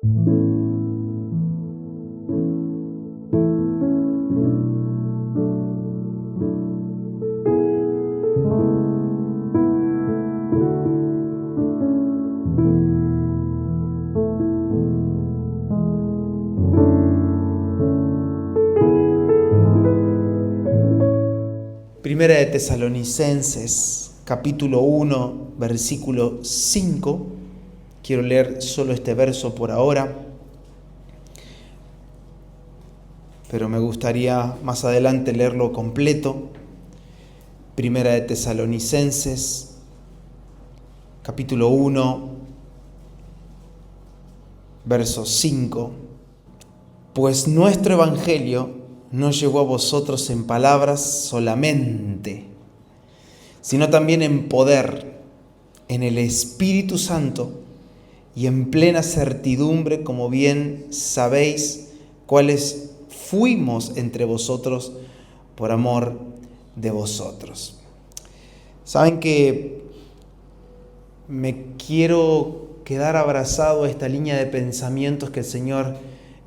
Primera de Tesalonicenses, capítulo 1, versículo 5. Quiero leer solo este verso por ahora, pero me gustaría más adelante leerlo completo. Primera de Tesalonicenses, capítulo 1, verso 5. Pues nuestro evangelio no llegó a vosotros en palabras solamente, sino también en poder, en el Espíritu Santo y en plena certidumbre, como bien sabéis cuáles fuimos entre vosotros por amor de vosotros. Saben que me quiero quedar abrazado a esta línea de pensamientos que el Señor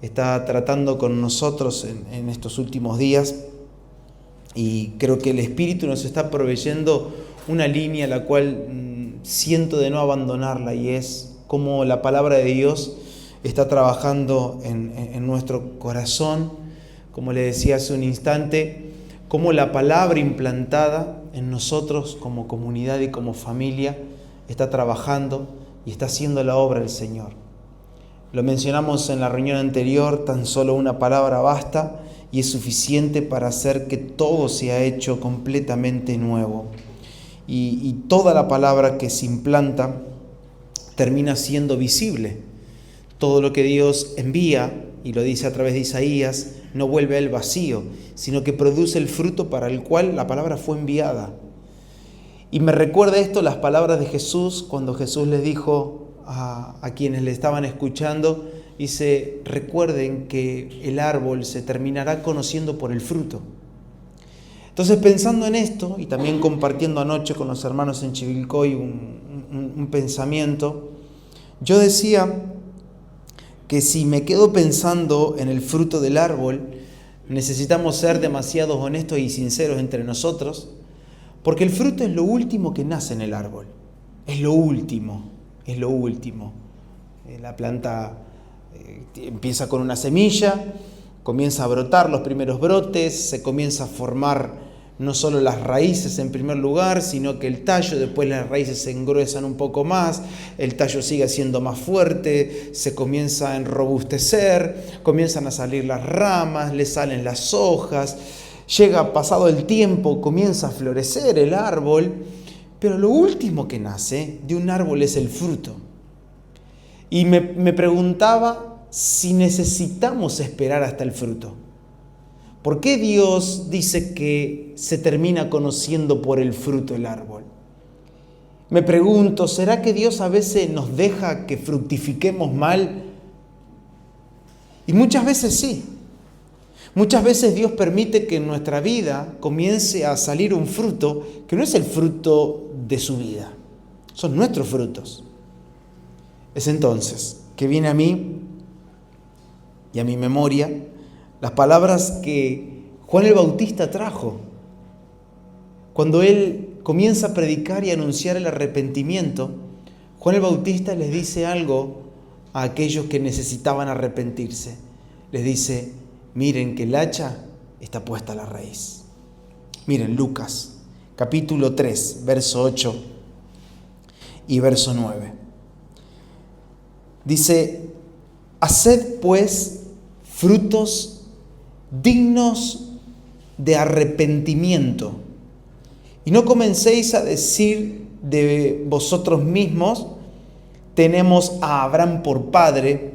está tratando con nosotros en estos últimos días, y creo que el Espíritu nos está proveyendo una línea la cual siento de no abandonarla, y es cómo la palabra de Dios está trabajando en nuestro corazón. Como le decía hace un instante, cómo la palabra implantada en nosotros como comunidad y como familia está trabajando y está haciendo la obra del Señor. Lo mencionamos en la reunión anterior, tan solo una palabra basta y es suficiente para hacer que todo sea hecho completamente nuevo. Y toda la palabra que se implanta termina siendo visible. Todo lo que Dios envía, y lo dice a través de Isaías, no vuelve a él vacío, sino que produce el fruto para el cual la palabra fue enviada. Y me recuerda esto las palabras de Jesús cuando Jesús les dijo a quienes le estaban escuchando, dice: recuerden que el árbol se terminará conociendo por el fruto. Entonces, pensando en esto y también compartiendo anoche con los hermanos en Chivilcoy un pensamiento, yo decía que si me quedo pensando en el fruto del árbol, necesitamos ser demasiado honestos y sinceros entre nosotros, porque el fruto es lo último que nace en el árbol, es lo último. La planta empieza con una semilla, comienza a brotar los primeros brotes, se comienza a formar no solo las raíces en primer lugar, sino que el tallo, después las raíces se engruesan un poco más, el tallo sigue siendo más fuerte, se comienza a enrobustecer, comienzan a salir las ramas, le salen las hojas, llega pasado el tiempo, comienza a florecer el árbol. Pero lo último que nace de un árbol es el fruto. Y me preguntaba si necesitamos esperar hasta el fruto. ¿Por qué Dios dice que se termina conociendo por el fruto el árbol? Me pregunto, ¿será que Dios a veces nos deja que fructifiquemos mal? Y muchas veces sí. Muchas veces Dios permite que en nuestra vida comience a salir un fruto que no es el fruto de su vida, son nuestros frutos. Es entonces que viene a mí y a mi memoria las palabras que Juan el Bautista trajo cuando él comienza a predicar y anunciar el arrepentimiento. Juan el Bautista les dice algo a aquellos que necesitaban arrepentirse. Les dice: miren que el hacha está puesta a la raíz. Miren Lucas, capítulo 3, verso 8 y verso 9. Dice: haced pues frutos dignos de arrepentimiento, y no comencéis a decir de vosotros mismos: tenemos a Abraham por padre.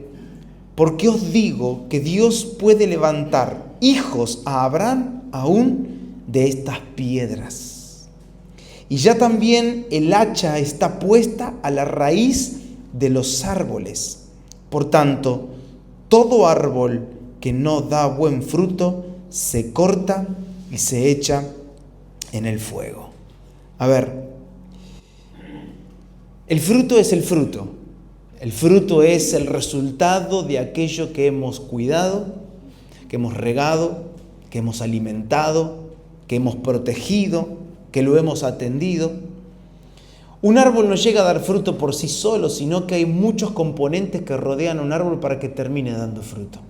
Porque os digo que Dios puede levantar hijos a Abraham aún de estas piedras. Y ya también el hacha está puesta a la raíz de los árboles. Por tanto, todo árbol que no da buen fruto se corta y se echa en el fuego. A ver, el fruto es el fruto. El fruto es el resultado de aquello que hemos cuidado, que hemos regado, que hemos alimentado, que hemos protegido, que lo hemos atendido. Un árbol no llega a dar fruto por sí solo, sino que hay muchos componentes que rodean a un árbol para que termine dando fruto.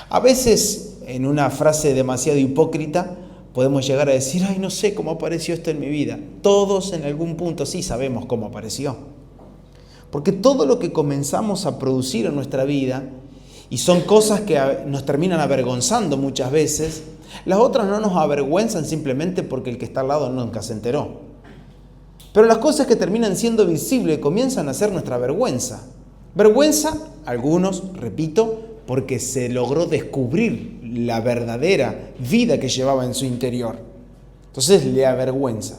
A veces, en una frase demasiado hipócrita, podemos llegar a decir, ay, no sé cómo apareció esto en mi vida. Todos en algún punto sí sabemos cómo apareció. Porque todo lo que comenzamos a producir en nuestra vida, y son cosas que nos terminan avergonzando muchas veces, las otras no nos avergüenzan simplemente porque el que está al lado nunca se enteró. Pero las cosas que terminan siendo visibles comienzan a ser nuestra vergüenza. Vergüenza, algunos, repito, porque se logró descubrir la verdadera vida que llevaba en su interior. Entonces le avergüenza.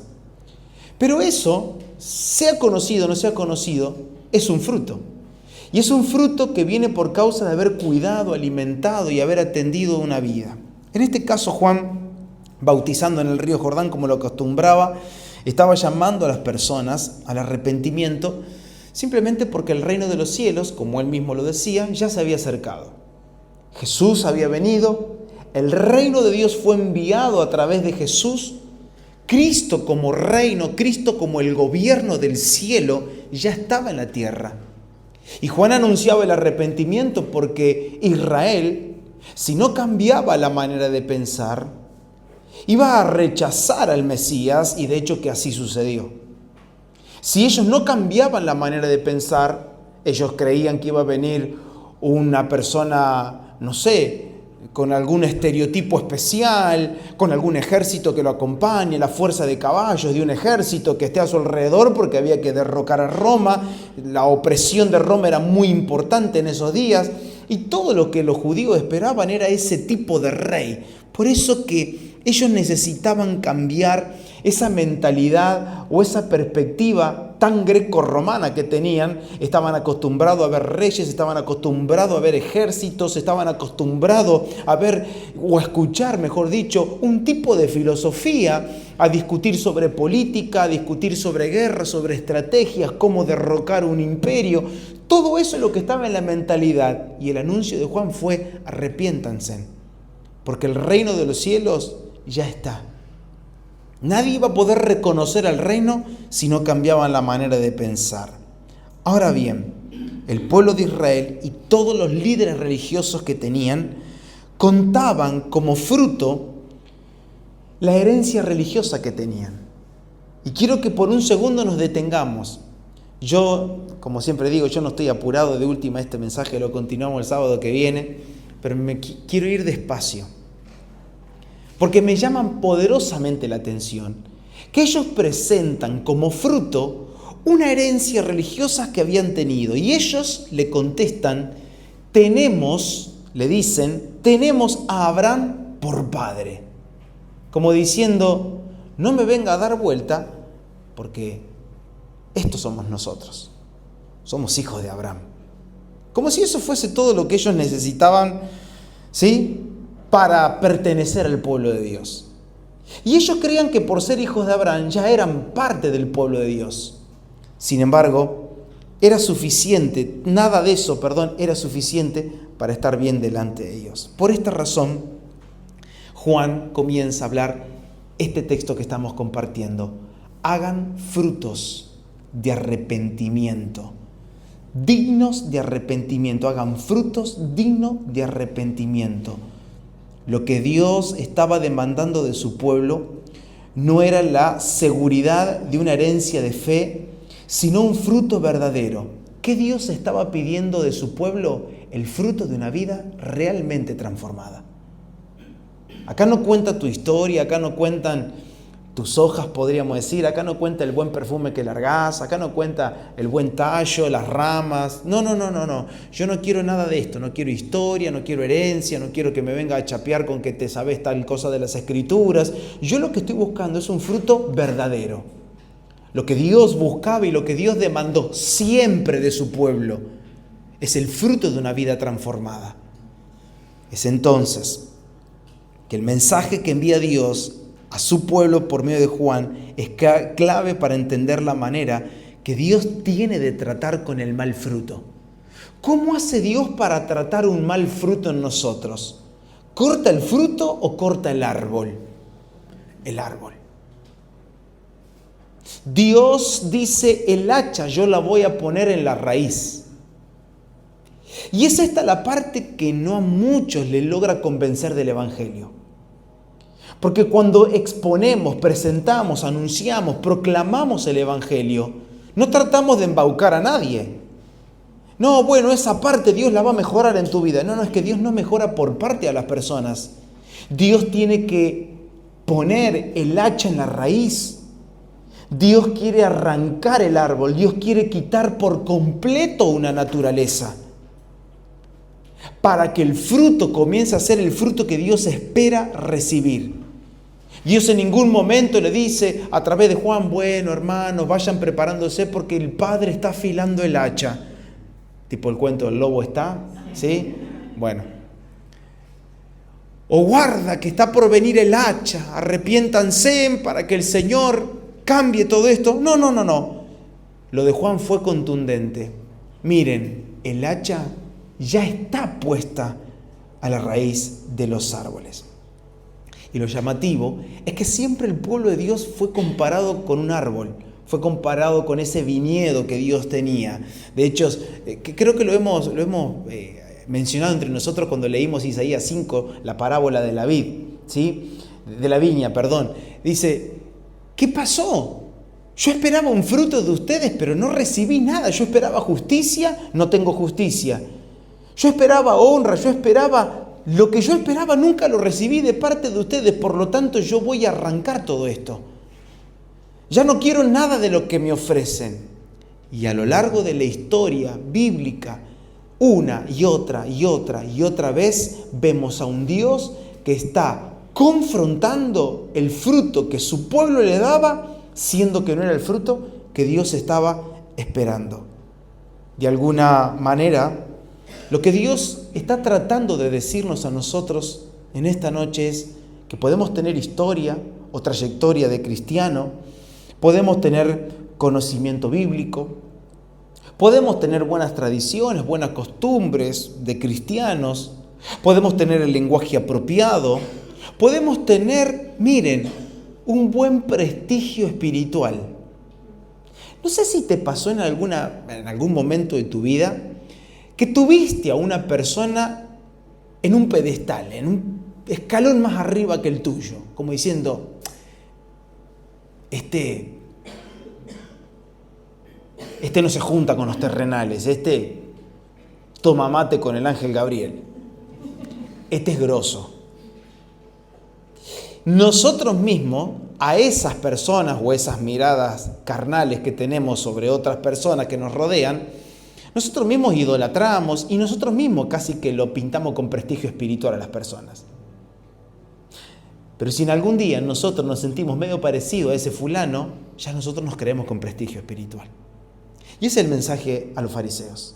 Pero eso, sea conocido o no sea conocido, es un fruto. Y es un fruto que viene por causa de haber cuidado, alimentado y haber atendido una vida. En este caso, Juan, bautizando en el río Jordán como lo acostumbraba, estaba llamando a las personas al arrepentimiento simplemente porque el reino de los cielos, como él mismo lo decía, ya se había acercado. Jesús había venido, el reino de Dios fue enviado a través de Jesús, Cristo como reino, Cristo como el gobierno del cielo ya estaba en la tierra. Y Juan anunciaba el arrepentimiento porque Israel, si no cambiaba la manera de pensar, iba a rechazar al Mesías, y de hecho que así sucedió. Si ellos no cambiaban la manera de pensar, ellos creían que iba a venir una persona, no sé, con algún estereotipo especial, con algún ejército que lo acompañe, la fuerza de caballos de un ejército que esté a su alrededor porque había que derrocar a Roma. La opresión de Roma era muy importante en esos días y todo lo que los judíos esperaban era ese tipo de rey. Por eso que ellos necesitaban cambiar esa mentalidad o esa perspectiva tan greco-romana que tenían. Estaban acostumbrados a ver reyes, estaban acostumbrados a ver ejércitos, estaban acostumbrados a ver o a escuchar, mejor dicho, un tipo de filosofía, a discutir sobre política, a discutir sobre guerra, sobre estrategias, cómo derrocar un imperio. Todo eso es lo que estaba en la mentalidad. Y el anuncio de Juan fue: arrepiéntanse, porque el reino de los cielos ya está. Nadie iba a poder reconocer al reino si no cambiaban la manera de pensar. Ahora bien, el pueblo de Israel y todos los líderes religiosos que tenían contaban como fruto la herencia religiosa que tenían. Y quiero que por un segundo nos detengamos. Yo, como siempre digo, yo no estoy apurado, de última este mensaje lo continuamos el sábado que viene, pero quiero ir despacio. Porque me llaman poderosamente la atención que ellos presentan como fruto una herencia religiosa que habían tenido. Y ellos le contestan, le dicen, tenemos a Abraham por padre. Como diciendo, no me venga a dar vuelta porque estos somos nosotros. Somos hijos de Abraham. Como si eso fuese todo lo que ellos necesitaban, ¿sí?, para pertenecer al pueblo de Dios. Y ellos creían que por ser hijos de Abraham ya eran parte del pueblo de Dios. Sin embargo, era suficiente para estar bien delante de Dios. Por esta razón, Juan comienza a hablar este texto que estamos compartiendo. Hagan frutos de arrepentimiento, dignos de arrepentimiento. Hagan frutos dignos de arrepentimiento. Lo que Dios estaba demandando de su pueblo no era la seguridad de una herencia de fe, sino un fruto verdadero. ¿Qué Dios estaba pidiendo de su pueblo? El fruto de una vida realmente transformada. Acá no cuenta tu historia, acá no cuentan tus hojas, podríamos decir, acá no cuenta el buen perfume que largás, acá no cuenta el buen tallo, las ramas. No. Yo no quiero nada de esto, no quiero historia, no quiero herencia, no quiero que me venga a chapear con que te sabes tal cosa de las escrituras. Yo lo que estoy buscando es un fruto verdadero. Lo que Dios buscaba y lo que Dios demandó siempre de su pueblo es el fruto de una vida transformada. Es entonces que el mensaje que envía Dios a su pueblo por medio de Juan es clave para entender la manera que Dios tiene de tratar con el mal fruto. ¿Cómo hace Dios para tratar un mal fruto en nosotros? ¿Corta el fruto o corta el árbol? El árbol. Dios dice, el hacha yo la voy a poner en la raíz. Y es esta la parte que no a muchos les logra convencer del Evangelio. Porque cuando exponemos, presentamos, anunciamos, proclamamos el Evangelio, no tratamos de embaucar a nadie. No, bueno, esa parte Dios la va a mejorar en tu vida. No, es que Dios no mejora por parte a las personas. Dios tiene que poner el hacha en la raíz. Dios quiere arrancar el árbol. Dios quiere quitar por completo una naturaleza, para que el fruto comience a ser el fruto que Dios espera recibir. Dios en ningún momento le dice a través de Juan, bueno, hermanos, vayan preparándose porque el Padre está afilando el hacha. Tipo el cuento del lobo está, ¿sí? Bueno. O guarda que está por venir el hacha, arrepiéntanse para que el Señor cambie todo esto. No. Lo de Juan fue contundente. Miren, el hacha ya está puesta a la raíz de los árboles. Y lo llamativo es que siempre el pueblo de Dios fue comparado con un árbol, fue comparado con ese viñedo que Dios tenía. De hecho, creo que lo hemos mencionado entre nosotros cuando leímos Isaías 5, la parábola de la vid, ¿sí? De la viña, perdón. Dice, ¿qué pasó? Yo esperaba un fruto de ustedes, pero no recibí nada. Yo esperaba justicia, no tengo justicia. Yo esperaba honra, lo que yo esperaba nunca lo recibí de parte de ustedes, por lo tanto yo voy a arrancar todo esto. Ya no quiero nada de lo que me ofrecen. Y a lo largo de la historia bíblica, una y otra vez, vemos a un Dios que está confrontando el fruto que su pueblo le daba, siendo que no era el fruto que Dios estaba esperando. De alguna manera, lo que Dios está tratando de decirnos a nosotros en esta noche es que podemos tener historia o trayectoria de cristiano, podemos tener conocimiento bíblico, podemos tener buenas tradiciones, buenas costumbres de cristianos, podemos tener el lenguaje apropiado, podemos tener, miren, un buen prestigio espiritual. No sé si te pasó en algún momento de tu vida que tuviste a una persona en un pedestal, en un escalón más arriba que el tuyo, como diciendo, este no se junta con los terrenales, toma mate con el ángel Gabriel, este es grosso. Nosotros mismos, a esas personas o esas miradas carnales que tenemos sobre otras personas que nos rodean, nosotros mismos idolatramos y nosotros mismos casi que lo pintamos con prestigio espiritual a las personas. Pero si en algún día nosotros nos sentimos medio parecidos a ese fulano, ya nosotros nos creemos con prestigio espiritual. Y ese es el mensaje a los fariseos.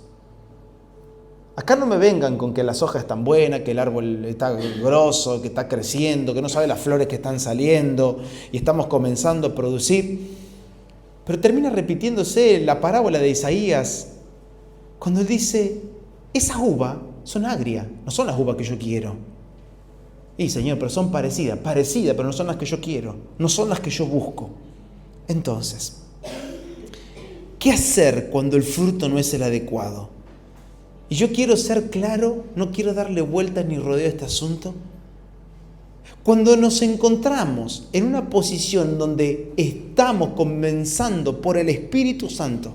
Acá no me vengan con que las hojas están buenas, que el árbol está grosso, que está creciendo, que no sabe las flores que están saliendo y estamos comenzando a producir. Pero termina repitiéndose la parábola de Isaías cuando él dice, esas uvas son agrias, no son las uvas que yo quiero. Y Señor, pero son parecidas, pero no son las que yo quiero, no son las que yo busco. Entonces, ¿qué hacer cuando el fruto no es el adecuado? Y yo quiero ser claro, no quiero darle vueltas ni rodeo a este asunto. Cuando nos encontramos en una posición donde estamos comenzando por el Espíritu Santo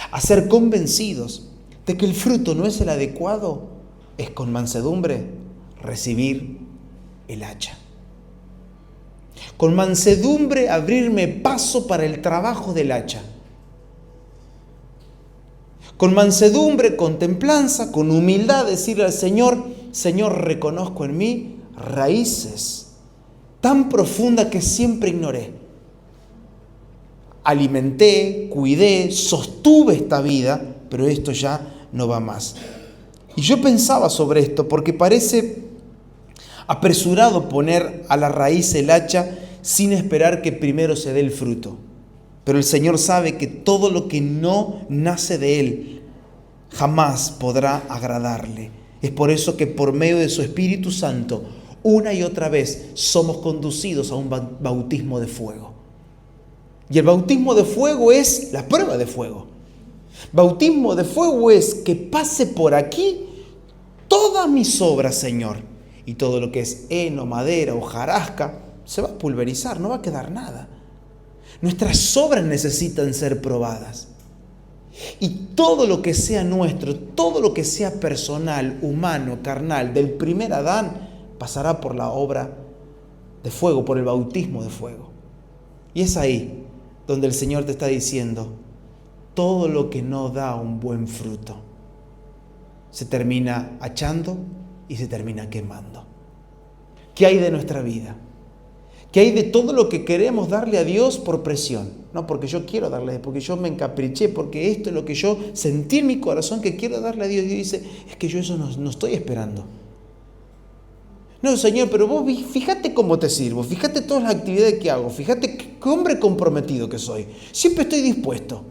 a ser convencidos de que el fruto no es el adecuado, es con mansedumbre recibir el hacha. Con mansedumbre abrirme paso para el trabajo del hacha. Con mansedumbre, con templanza, con humildad decirle al Señor, Señor, reconozco en mí raíces tan profundas que siempre ignoré. Alimenté, cuidé, sostuve esta vida, pero esto ya no va más. Y yo pensaba sobre esto porque parece apresurado poner a la raíz el hacha sin esperar que primero se dé el fruto. Pero el Señor sabe que todo lo que no nace de Él jamás podrá agradarle. Es por eso que por medio de su Espíritu Santo, una y otra vez somos conducidos a un bautismo de fuego. Y el bautismo de fuego es la prueba de fuego. Bautismo de fuego es que pase por aquí todas mis obras, Señor. Y todo lo que es heno, madera, hojarasca, se va a pulverizar, no va a quedar nada. Nuestras obras necesitan ser probadas. Y todo lo que sea nuestro, todo lo que sea personal, humano, carnal, del primer Adán, pasará por la obra de fuego, por el bautismo de fuego. Y es ahí donde el Señor te está diciendo, todo lo que no da un buen fruto se termina achando y se termina quemando. ¿Qué hay de nuestra vida? ¿Qué hay de todo lo que queremos darle a Dios por presión? No porque yo quiero darle, porque yo me encapriché, porque esto es lo que yo sentí en mi corazón que quiero darle a Dios. Y Dios dice, es que yo eso no estoy esperando. No, Señor, pero vos fíjate cómo te sirvo, fíjate todas las actividades que hago, fíjate qué hombre comprometido que soy. Siempre estoy dispuesto.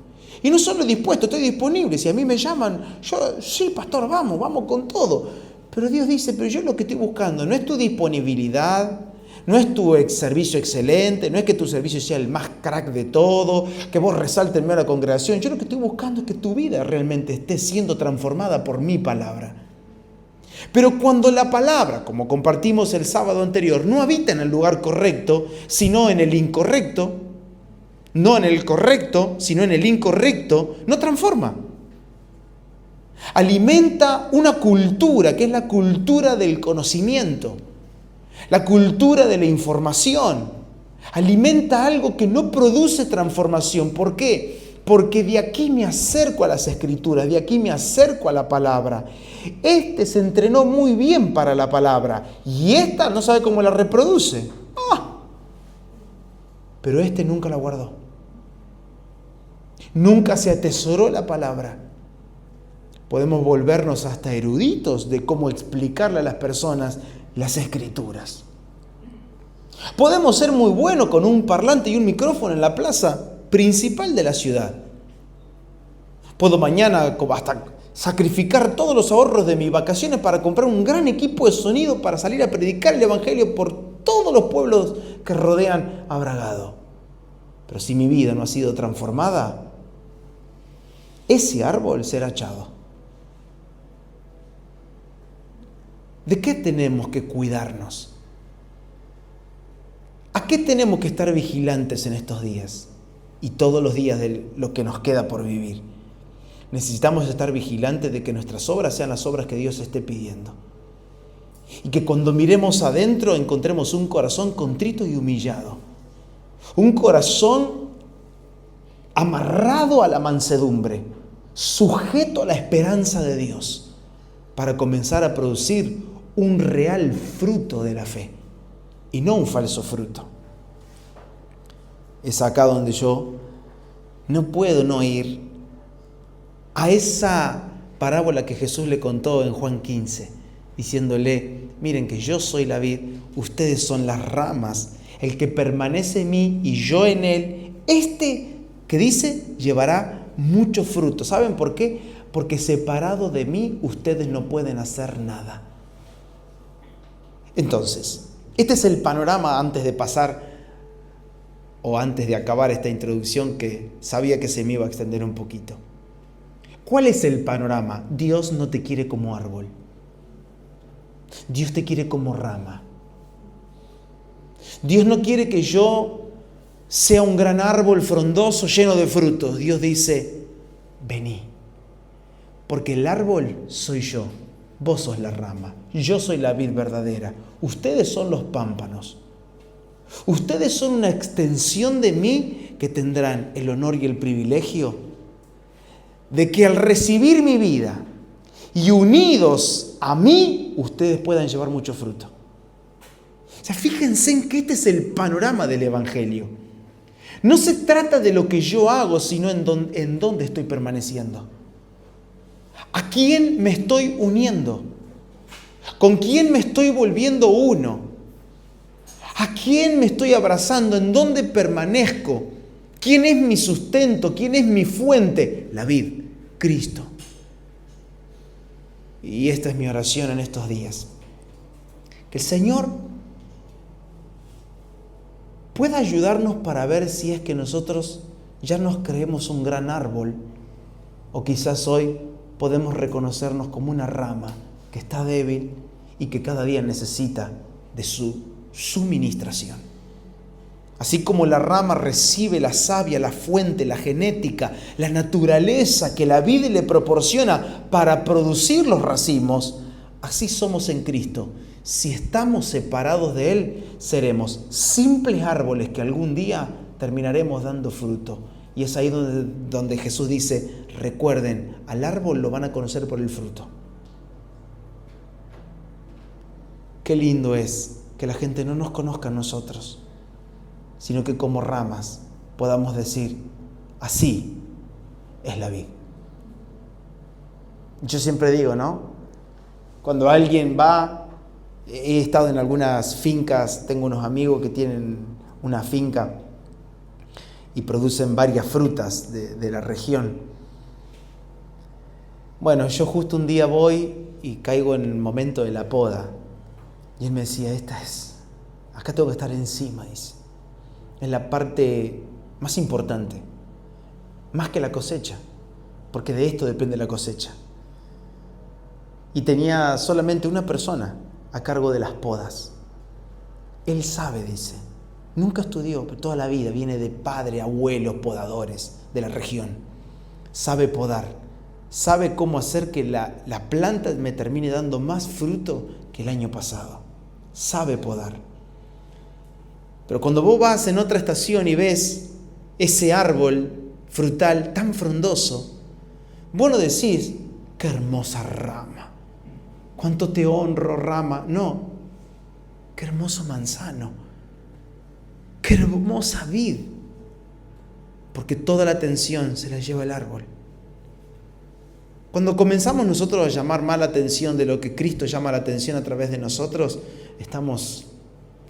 Y no solo dispuesto, estoy disponible. Si a mí me llaman, yo, sí, pastor, vamos con todo. Pero Dios dice, pero yo lo que estoy buscando no es tu disponibilidad, no es tu servicio excelente, no es que tu servicio sea el más crack de todo, que vos resaltes en medio de la congregación. Yo lo que estoy buscando es que tu vida realmente esté siendo transformada por mi palabra. Pero cuando la palabra, como compartimos el sábado anterior, no habita en el lugar correcto, sino en el incorrecto, no en el correcto, sino en el incorrecto, no transforma. Alimenta una cultura, que es la cultura del conocimiento, la cultura de la información. Alimenta algo que no produce transformación. ¿Por qué? Porque de aquí me acerco a las Escrituras, de aquí me acerco a la palabra. Este se entrenó muy bien para la palabra y esta no sabe cómo la reproduce. Pero este nunca la guardó. Nunca se atesoró la palabra. Podemos volvernos hasta eruditos de cómo explicarle a las personas las Escrituras. Podemos ser muy buenos con un parlante y un micrófono en la plaza principal de la ciudad. Puedo mañana hasta sacrificar todos los ahorros de mis vacaciones para comprar un gran equipo de sonido para salir a predicar el Evangelio por todos los pueblos que rodean a Bragado. Pero si mi vida no ha sido transformada, ese árbol será echado. ¿De qué tenemos que cuidarnos? ¿A qué tenemos que estar vigilantes en estos días? Y todos los días de lo que nos queda por vivir. Necesitamos estar vigilantes de que nuestras obras sean las obras que Dios esté pidiendo. Y que cuando miremos adentro encontremos un corazón contrito y humillado. Un corazón amarrado a la mansedumbre, sujeto a la esperanza de Dios, para comenzar a producir un real fruto de la fe y no un falso fruto. Es acá donde yo no puedo no ir a esa parábola que Jesús le contó en Juan 15, diciéndole, miren que yo soy la vid, ustedes son las ramas, el que permanece en mí y yo en él, este que dice, llevará mucho fruto. ¿Saben por qué? Porque separado de mí, ustedes no pueden hacer nada. Entonces, este es el panorama antes de pasar o antes de acabar esta introducción que sabía que se me iba a extender un poquito. ¿Cuál es el panorama? Dios no te quiere como árbol. Dios te quiere como rama. Dios no quiere que yo sea un gran árbol frondoso lleno de frutos. Dios dice, vení, porque el árbol soy yo, vos sos la rama, yo soy la vid verdadera, ustedes son los pámpanos. Ustedes son una extensión de mí que tendrán el honor y el privilegio de que al recibir mi vida y unidos a mí, ustedes puedan llevar mucho fruto. O sea, fíjense en que este es el panorama del Evangelio. No se trata de lo que yo hago, sino en dónde estoy permaneciendo. ¿A quién me estoy uniendo? ¿Con quién me estoy volviendo uno? ¿A quién me estoy abrazando? ¿En dónde permanezco? ¿Quién es mi sustento? ¿Quién es mi fuente? La vid, Cristo. Y esta es mi oración en estos días. Que el Señor pueda ayudarnos para ver si es que nosotros ya nos creemos un gran árbol o quizás hoy podemos reconocernos como una rama que está débil y que cada día necesita de su suministración. Así como la rama recibe la savia, la fuente, la genética, la naturaleza que la vid le proporciona para producir los racimos, así somos en Cristo. Si estamos separados de Él, seremos simples árboles que algún día terminaremos dando fruto. Y es ahí donde Jesús dice, recuerden, al árbol lo van a conocer por el fruto. Qué lindo es que la gente no nos conozca a nosotros, sino que como ramas podamos decir, así es la vid. Yo siempre digo, ¿no? Cuando alguien va, he estado en algunas fincas, tengo unos amigos que tienen una finca y producen varias frutas de la región. Bueno, yo justo un día voy y caigo en el momento de la poda. Y él me decía, acá tengo que estar encima, dice. Es la parte más importante, más que la cosecha, porque de esto depende la cosecha. Y tenía solamente una persona a cargo de las podas. Él sabe, dice, nunca estudió, pero toda la vida viene de padre, abuelos, podadores de la región. Sabe podar, sabe cómo hacer que la planta me termine dando más fruto que el año pasado. Sabe podar. Pero cuando vos vas en otra estación y ves ese árbol frutal tan frondoso, vos no decís, qué hermosa rama, cuánto te honro rama. No, qué hermoso manzano, qué hermosa vid, porque toda la atención se la lleva el árbol. Cuando comenzamos nosotros a llamar más la atención de lo que Cristo llama la atención a través de nosotros, estamos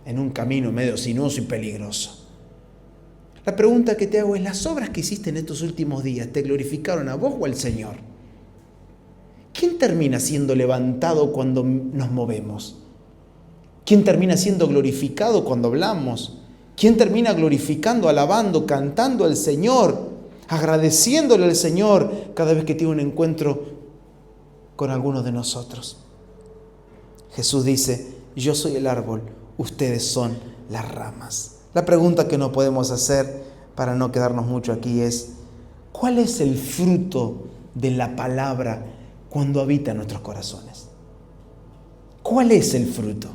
en un camino medio sinuoso y peligroso. La pregunta que te hago es, ¿las obras que hiciste en estos últimos días te glorificaron a vos o al Señor? ¿Quién termina siendo levantado cuando nos movemos? ¿Quién termina siendo glorificado cuando hablamos? ¿Quién termina glorificando, alabando, cantando al Señor, agradeciéndole al Señor cada vez que tiene un encuentro con alguno de nosotros? Jesús dice, yo soy el árbol, ustedes son las ramas. La pregunta que no podemos hacer para no quedarnos mucho aquí es, ¿cuál es el fruto de la palabra cuando habita en nuestros corazones? ¿Cuál es el fruto?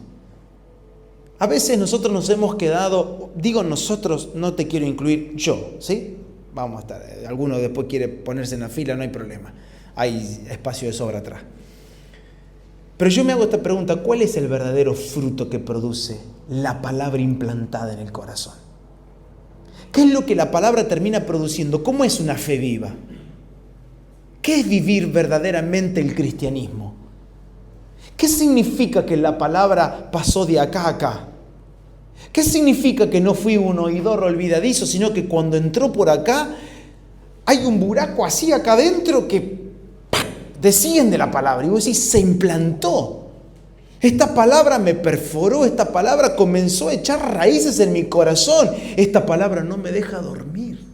A veces nosotros nos hemos quedado, digo nosotros, no te quiero incluir yo, ¿sí? Vamos a estar, alguno después quiere ponerse en la fila, no hay problema, hay espacio de sobra atrás. Pero yo me hago esta pregunta, ¿cuál es el verdadero fruto que produce la palabra implantada en el corazón? ¿Qué es lo que la palabra termina produciendo? ¿Cómo es una fe viva? ¿Qué es vivir verdaderamente el cristianismo? ¿Qué significa que la palabra pasó de acá a acá? ¿Qué significa que no fui un oidor olvidadizo, sino que cuando entró por acá hay un buraco así acá adentro que desciende la palabra? Y vos decís, se implantó. Esta palabra me perforó, esta palabra comenzó a echar raíces en mi corazón. Esta palabra no me deja dormir.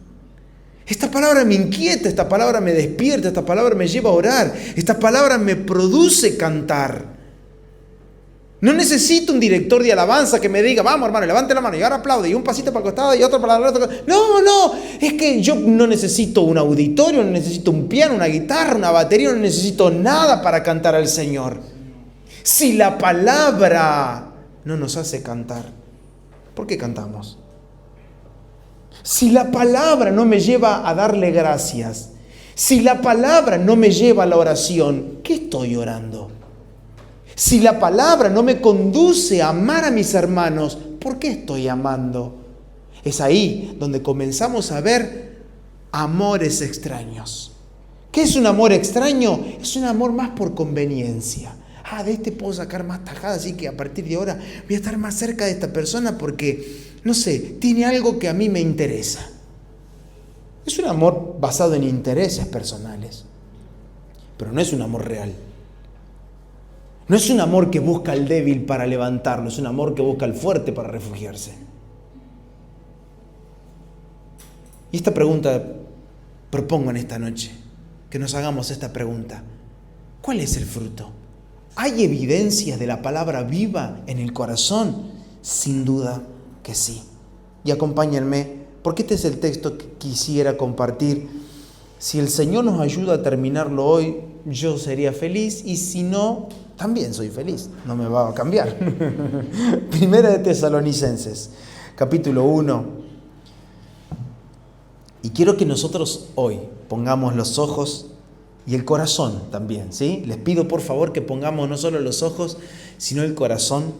Esta palabra me inquieta, esta palabra me despierta, esta palabra me lleva a orar, esta palabra me produce cantar. No necesito un director de alabanza que me diga, vamos hermano, levante la mano y ahora aplaude, y un pasito para el costado y otro para el otro. No, es que yo no necesito un auditorio, no necesito un piano, una guitarra, una batería, no necesito nada para cantar al Señor. Si la palabra no nos hace cantar, ¿por qué cantamos? Si la palabra no me lleva a darle gracias, si la palabra no me lleva a la oración, ¿qué estoy orando? Si la palabra no me conduce a amar a mis hermanos, ¿por qué estoy amando? Es ahí donde comenzamos a ver amores extraños. ¿Qué es un amor extraño? Es un amor más por conveniencia. De este puedo sacar más tajada, así que a partir de ahora voy a estar más cerca de esta persona porque, no sé, tiene algo que a mí me interesa. Es un amor basado en intereses personales, pero no es un amor real. No es un amor que busca al débil para levantarlo, es un amor que busca al fuerte para refugiarse. Y esta pregunta propongo en esta noche, que nos hagamos esta pregunta. ¿Cuál es el fruto? ¿Hay evidencias de la palabra viva en el corazón? Sin duda que sí. Y acompáñenme, porque este es el texto que quisiera compartir. Si el Señor nos ayuda a terminarlo hoy, yo sería feliz, y si no, también soy feliz, no me va a cambiar. Primera de Tesalonicenses, capítulo 1. Y quiero que nosotros hoy pongamos los ojos y el corazón también, ¿sí? Les pido por favor que pongamos no solo los ojos, sino el corazón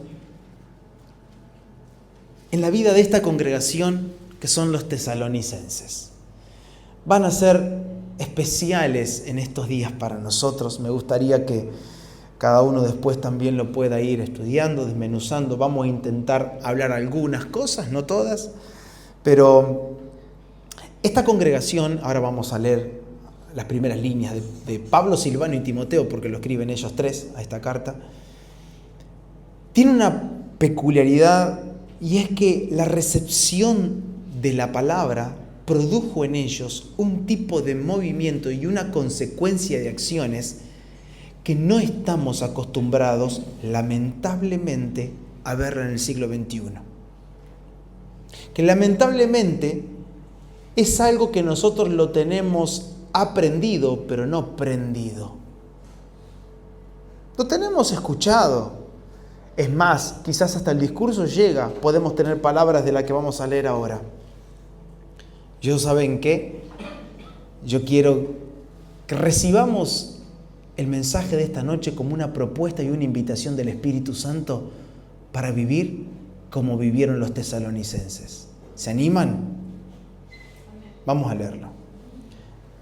en la vida de esta congregación que son los tesalonicenses. Van a ser especiales en estos días para nosotros. Me gustaría que cada uno después también lo pueda ir estudiando, desmenuzando. Vamos a intentar hablar algunas cosas, no todas, pero esta congregación, ahora vamos a leer las primeras líneas de Pablo, Silvano y Timoteo, porque lo escriben ellos tres a esta carta, tiene una peculiaridad, y es que la recepción de la palabra produjo en ellos un tipo de movimiento y una consecuencia de acciones que no estamos acostumbrados, lamentablemente, a verla en el siglo XXI. Que lamentablemente es algo que nosotros lo tenemos aprendido, pero no prendido. Lo tenemos escuchado. Es más, quizás hasta el discurso llega. Podemos tener palabras de las que vamos a leer ahora. ¿Saben qué? Yo quiero que recibamos el mensaje de esta noche como una propuesta y una invitación del Espíritu Santo para vivir como vivieron los tesalonicenses. ¿Se animan? Vamos a leerlo.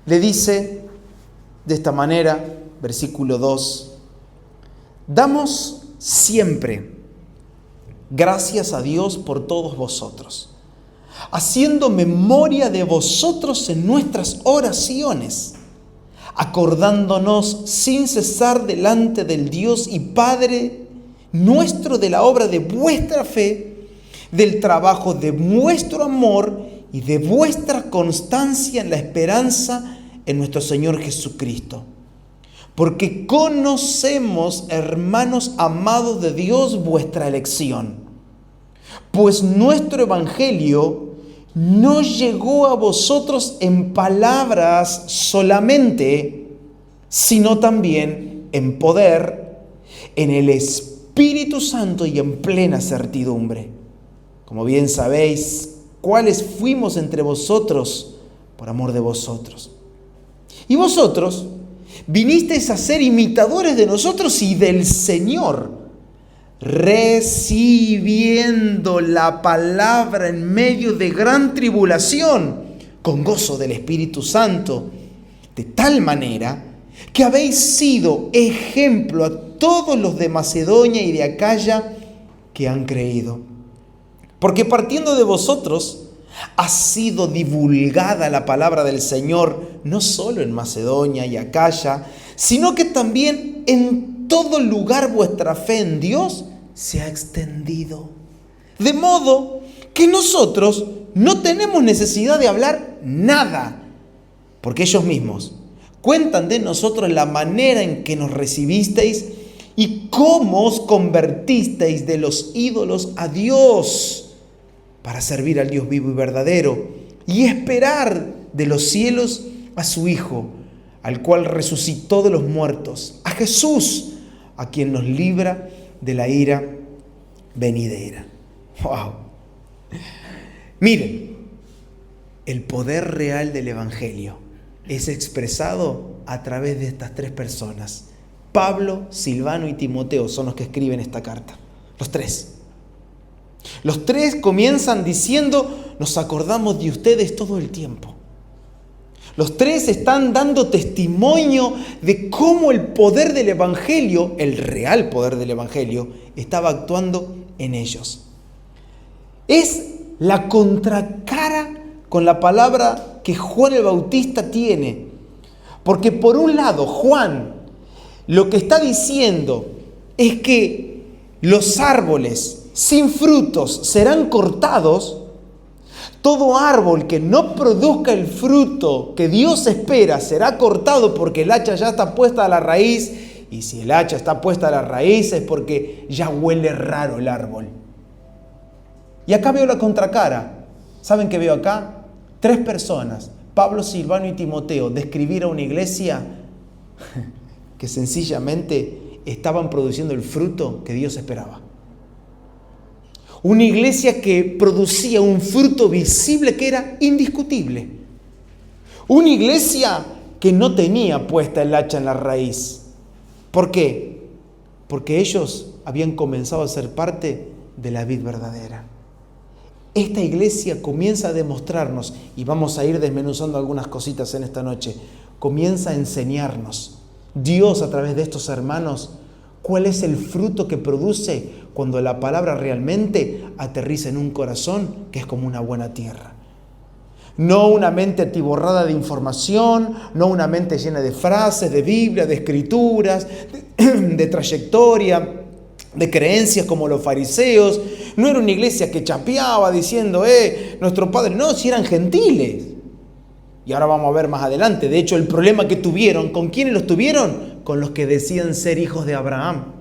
Le dice de esta manera, versículo 2, damos siempre gracias a Dios por todos vosotros, haciendo memoria de vosotros en nuestras oraciones, acordándonos sin cesar delante del Dios y Padre nuestro de la obra de vuestra fe, del trabajo de vuestro amor y de vuestra constancia en la esperanza en nuestro Señor Jesucristo. Porque conocemos, hermanos amados de Dios, vuestra elección. Pues nuestro evangelio no llegó a vosotros en palabras solamente, sino también en poder, en el Espíritu Santo y en plena certidumbre. Como bien sabéis, cuáles fuimos entre vosotros por amor de vosotros. Y vosotros vinisteis a ser imitadores de nosotros y del Señor, recibiendo la palabra en medio de gran tribulación, con gozo del Espíritu Santo, de tal manera que habéis sido ejemplo a todos los de Macedonia y de Acaya que han creído. Porque partiendo de vosotros ha sido divulgada la palabra del Señor, no solo en Macedonia y Acaya, sino que también en todo lugar vuestra fe en Dios se ha extendido. De modo que nosotros no tenemos necesidad de hablar nada, porque ellos mismos cuentan de nosotros la manera en que nos recibisteis y cómo os convertisteis de los ídolos a Dios, para servir al Dios vivo y verdadero, y esperar de los cielos a su Hijo, al cual resucitó de los muertos, a Jesús, a quien nos libra de la ira venidera. ¡Wow! Miren, el poder real del Evangelio es expresado a través de estas tres personas. Pablo, Silvano y Timoteo son los que escriben esta carta. Los tres. Los tres comienzan diciendo, nos acordamos de ustedes todo el tiempo. Los tres están dando testimonio de cómo el poder del Evangelio, el real poder del Evangelio, estaba actuando en ellos. Es la contracara con la palabra que Juan el Bautista tiene. Porque por un lado, Juan lo que está diciendo es que los árboles sin frutos serán cortados. Todo árbol que no produzca el fruto que Dios espera será cortado porque el hacha ya está puesta a la raíz. Y si el hacha está puesta a la raíz es porque ya huele raro el árbol. Y acá veo la contracara. ¿Saben qué veo acá? 3 personas, Pablo, Silvano y Timoteo, describir a una iglesia que sencillamente estaban produciendo el fruto que Dios esperaba. Una iglesia que producía un fruto visible que era indiscutible. Una iglesia que no tenía puesta el hacha en la raíz. ¿Por qué? Porque ellos habían comenzado a ser parte de la vid verdadera. Esta iglesia comienza a demostrarnos, y vamos a ir desmenuzando algunas cositas en esta noche, comienza a enseñarnos, Dios a través de estos hermanos, cuál es el fruto que produce cuando la palabra realmente aterriza en un corazón que es como una buena tierra. No una mente atiborrada de información, no una mente llena de frases, de Biblia, de escrituras, de trayectoria, de creencias como los fariseos. No era una iglesia que chapeaba diciendo, nuestro padre. No, si eran gentiles. Y ahora vamos a ver más adelante. De hecho, el problema que tuvieron, ¿con quiénes los tuvieron? Con los que decían ser hijos de Abraham.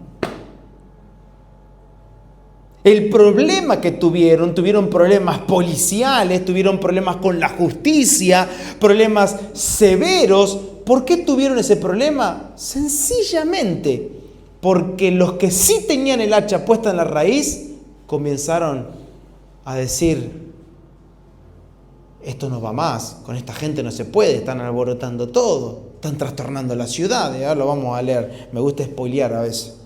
El problema que tuvieron problemas policiales, tuvieron problemas con la justicia, problemas severos. ¿Por qué tuvieron ese problema? Sencillamente porque los que sí tenían el hacha puesta en la raíz comenzaron a decir, esto no va más, con esta gente no se puede, están alborotando todo, están trastornando la ciudad. Ahora lo vamos a leer, me gusta spoilear a veces.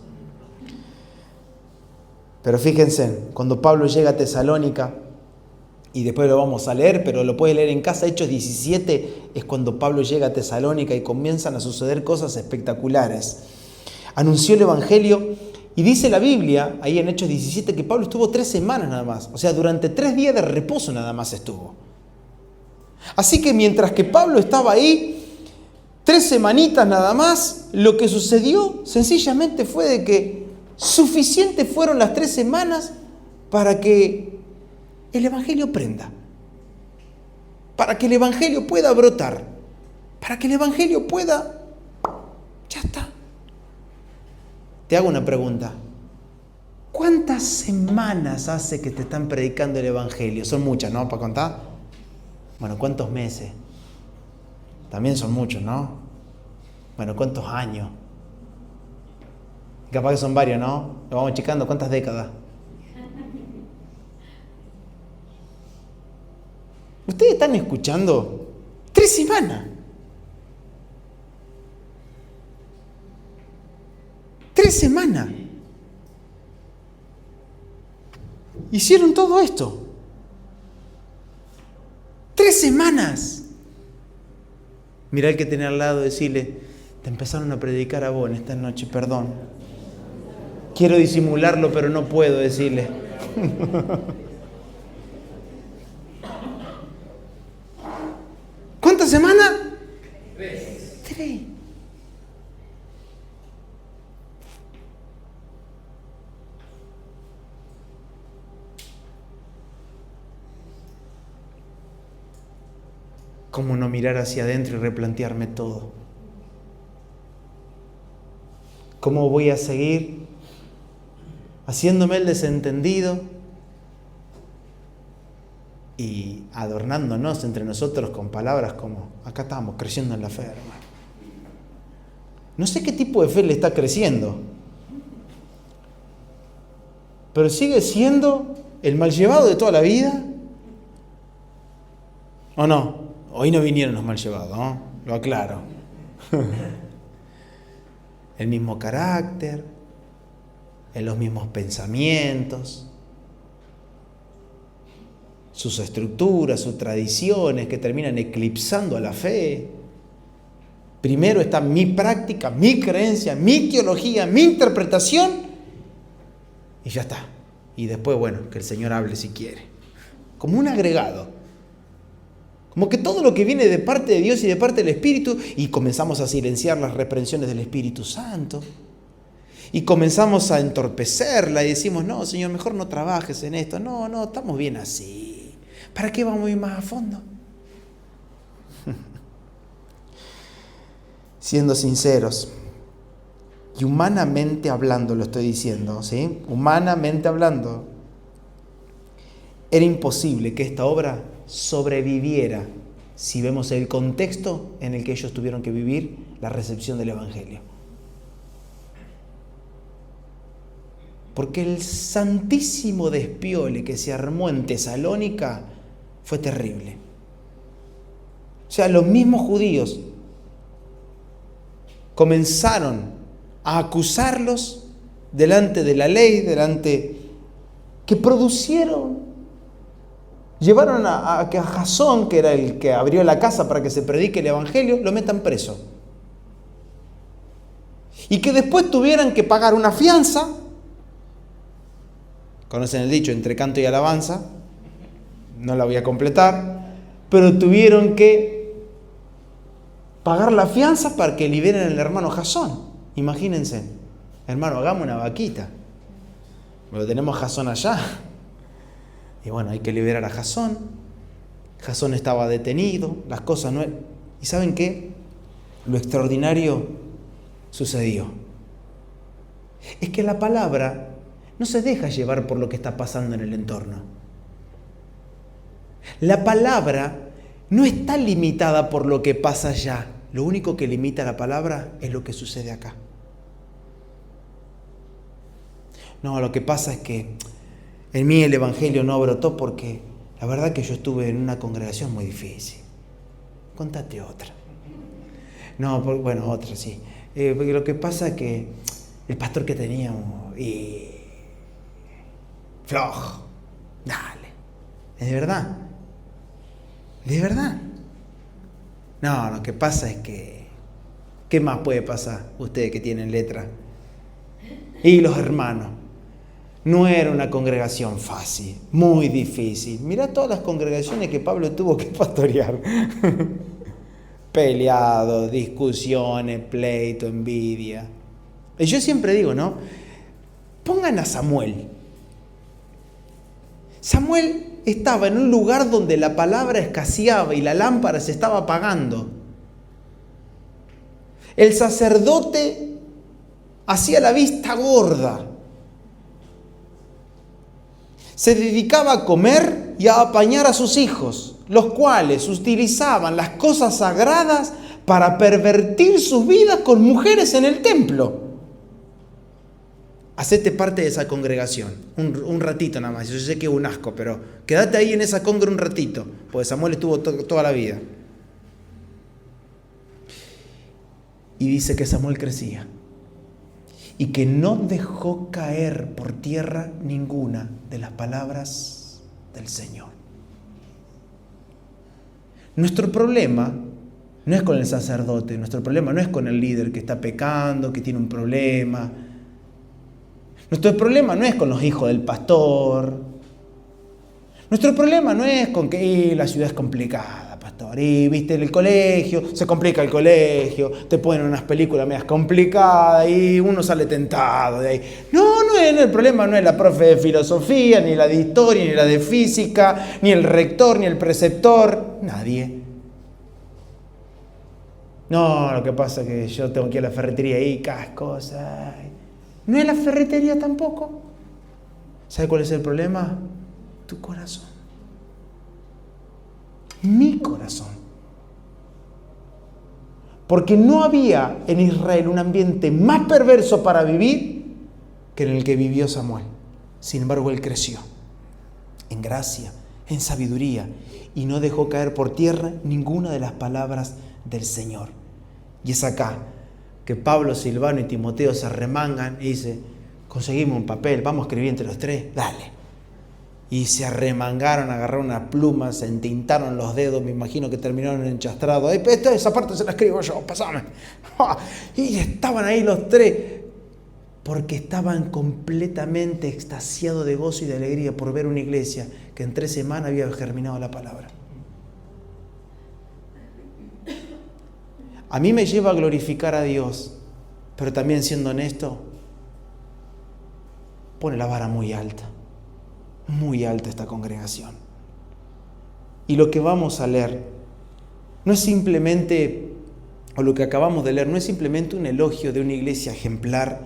Pero fíjense, cuando Pablo llega a Tesalónica, y después lo vamos a leer, pero lo puedes leer en casa, Hechos 17, es cuando Pablo llega a Tesalónica y comienzan a suceder cosas espectaculares. Anunció el Evangelio y dice la Biblia, ahí en Hechos 17, que Pablo estuvo 3 semanas nada más. O sea, durante 3 días de reposo nada más estuvo. Así que mientras que Pablo estaba ahí, 3 semanitas nada más, lo que sucedió sencillamente fue de que suficiente fueron las 3 semanas para que el Evangelio prenda. Para que el Evangelio pueda brotar. Para que el Evangelio pueda... Ya está. Te hago una pregunta. ¿Cuántas semanas hace que te están predicando el Evangelio? Son muchas, ¿no? ¿Para contar? Bueno, ¿cuántos meses? También son muchos, ¿no? Bueno, ¿cuántos años? Capaz que son varios, ¿no? Lo vamos checando. ¿Cuántas décadas? ¿Ustedes están escuchando? 3 semanas. 3 semanas. Hicieron todo esto. 3 semanas. Mirá al que tenés al lado y decirle, te empezaron a predicar a vos en esta noche, perdón. Quiero disimularlo, pero no puedo decirle. ¿Cuántas semanas? 3. ¿Cómo no mirar hacia adentro y replantearme todo? ¿Cómo voy a seguir haciéndome el desentendido y adornándonos entre nosotros con palabras como, acá estamos creciendo en la fe, hermano? No sé qué tipo de fe le está creciendo, pero sigue siendo el mal llevado de toda la vida, ¿o no? Hoy no vinieron los mal llevados, ¿no? Lo aclaro. El mismo carácter, en los mismos pensamientos, sus estructuras, sus tradiciones que terminan eclipsando a la fe. Primero está mi práctica, mi creencia, mi teología, mi interpretación y ya está. Y después, bueno, que el Señor hable si quiere. Como un agregado. Como que todo lo que viene de parte de Dios y de parte del Espíritu, y comenzamos a silenciar las reprensiones del Espíritu Santo. Y comenzamos a entorpecerla y decimos, no, Señor, mejor no trabajes en esto. No, estamos bien así. ¿Para qué vamos a ir más a fondo? Siendo sinceros, y humanamente hablando lo estoy diciendo, ¿sí? Humanamente hablando, era imposible que esta obra sobreviviera si vemos el contexto en el que ellos tuvieron que vivir la recepción del Evangelio. Porque el santísimo despiole que se armó en Tesalónica fue terrible. O sea, los mismos judíos comenzaron a acusarlos delante de la ley, llevaron a que a Jasón, que era el que abrió la casa para que se predique el Evangelio, lo metan preso. Y que después tuvieran que pagar una fianza. Conocen el dicho, entre canto y alabanza. No la voy a completar. Pero tuvieron que pagar la fianza para que liberen al hermano Jasón. Imagínense, hermano, hagamos una vaquita. Lo tenemos a Jasón allá. Y bueno, hay que liberar a Jasón. Jasón estaba detenido, las cosas no... ¿Y saben qué? Lo extraordinario sucedió. Es que la palabra no se deja llevar por lo que está pasando en el entorno. La palabra no está limitada por lo que pasa allá. Lo único que limita la palabra es lo que sucede acá. No, lo que pasa es que en mí el Evangelio no brotó porque la verdad que yo estuve en una congregación muy difícil. Contate otra. No, bueno, otra sí. Porque lo que pasa es que el pastor que teníamos... flojo. Dale. ¿Es de verdad? ¿De verdad? No, lo que pasa es que... ¿Qué más puede pasar? Ustedes que tienen letra. Y los hermanos. No era una congregación fácil, muy difícil. Mirá todas las congregaciones que Pablo tuvo que pastorear. Peleados, discusiones, pleito, envidia. Y yo siempre digo, ¿no? Pongan a Samuel. Samuel estaba en un lugar donde la palabra escaseaba y la lámpara se estaba apagando. El sacerdote hacía la vista gorda. Se dedicaba a comer y a apañar a sus hijos, los cuales utilizaban las cosas sagradas para pervertir sus vidas con mujeres en el templo. Hacete parte de esa congregación, un ratito nada más. Yo sé que es un asco, pero quédate ahí en esa congre un ratito, porque Samuel estuvo toda la vida. Y dice que Samuel crecía y que no dejó caer por tierra ninguna de las palabras del Señor. Nuestro problema no es con el sacerdote, nuestro problema no es con el líder que está pecando, que tiene un problema. Nuestro problema no es con los hijos del pastor. Nuestro problema no es con que la ciudad es complicada, pastor. Y viste el colegio, se complica el colegio, te ponen unas películas medias complicadas y uno sale tentado de ahí. No es el problema, no es la profe de filosofía, ni la de historia, ni la de física, ni el rector, ni el preceptor, nadie. No, lo que pasa es que yo tengo que ir a la ferretería y cascos. No es la ferretería tampoco. ¿Sabe cuál es el problema? Tu corazón. Mi corazón. Porque no había en Israel un ambiente más perverso para vivir que en el que vivió Samuel. Sin embargo, él creció en gracia, en sabiduría, y no dejó caer por tierra ninguna de las palabras del Señor. Y es acá que Pablo, Silvano y Timoteo se arremangan y dice, conseguimos un papel, vamos a escribir entre los tres, dale. Y se arremangaron, agarraron una pluma, se entintaron los dedos, me imagino que terminaron enchastrados. Esa parte se la escribo yo, pasame. Y estaban ahí los tres, porque estaban completamente extasiados de gozo y de alegría por ver una iglesia que en 3 semanas había germinado la palabra. a mí me lleva a glorificar a Dios, pero también, siendo honesto, pone la vara muy alta esta congregación. Y lo que vamos a leer no es simplemente, o lo que acabamos de leer, no es simplemente un elogio de una iglesia ejemplar,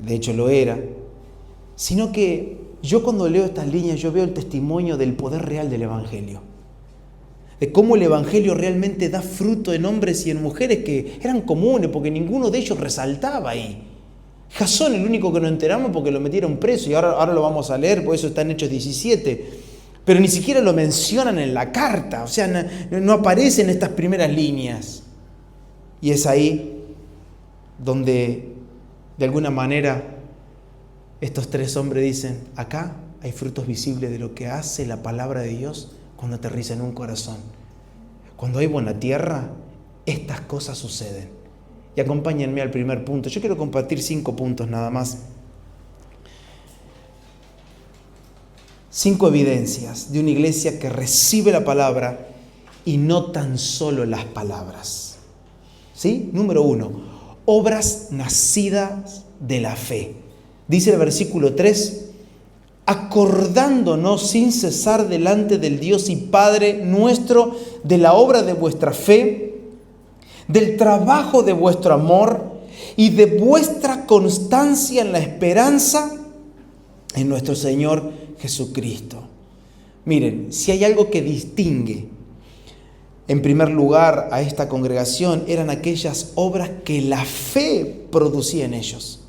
de hecho lo era, sino que yo cuando leo estas líneas, yo veo el testimonio del poder real del Evangelio. De cómo el Evangelio realmente da fruto en hombres y en mujeres que eran comunes, porque ninguno de ellos resaltaba ahí. Jasón, el único que nos enteramos porque lo metieron preso, y ahora lo vamos a leer, por eso está en Hechos 17. Pero ni siquiera lo mencionan en la carta, o sea, no aparece en estas primeras líneas. Y es ahí donde, de alguna manera, estos tres hombres dicen, acá hay frutos visibles de lo que hace la palabra de Dios cuando aterriza en un corazón. Cuando hay buena tierra, estas cosas suceden. Y acompáñenme al primer punto. Yo quiero compartir 5 puntos nada más. 5 evidencias de una iglesia que recibe la palabra y no tan solo las palabras. ¿Sí? Número 1, obras nacidas de la fe. Dice el versículo 3, acordándonos sin cesar delante del Dios y Padre nuestro de la obra de vuestra fe, del trabajo de vuestro amor y de vuestra constancia en la esperanza en nuestro Señor Jesucristo. Miren, si hay algo que distingue en primer lugar a esta congregación, eran aquellas obras que la fe producía en ellos.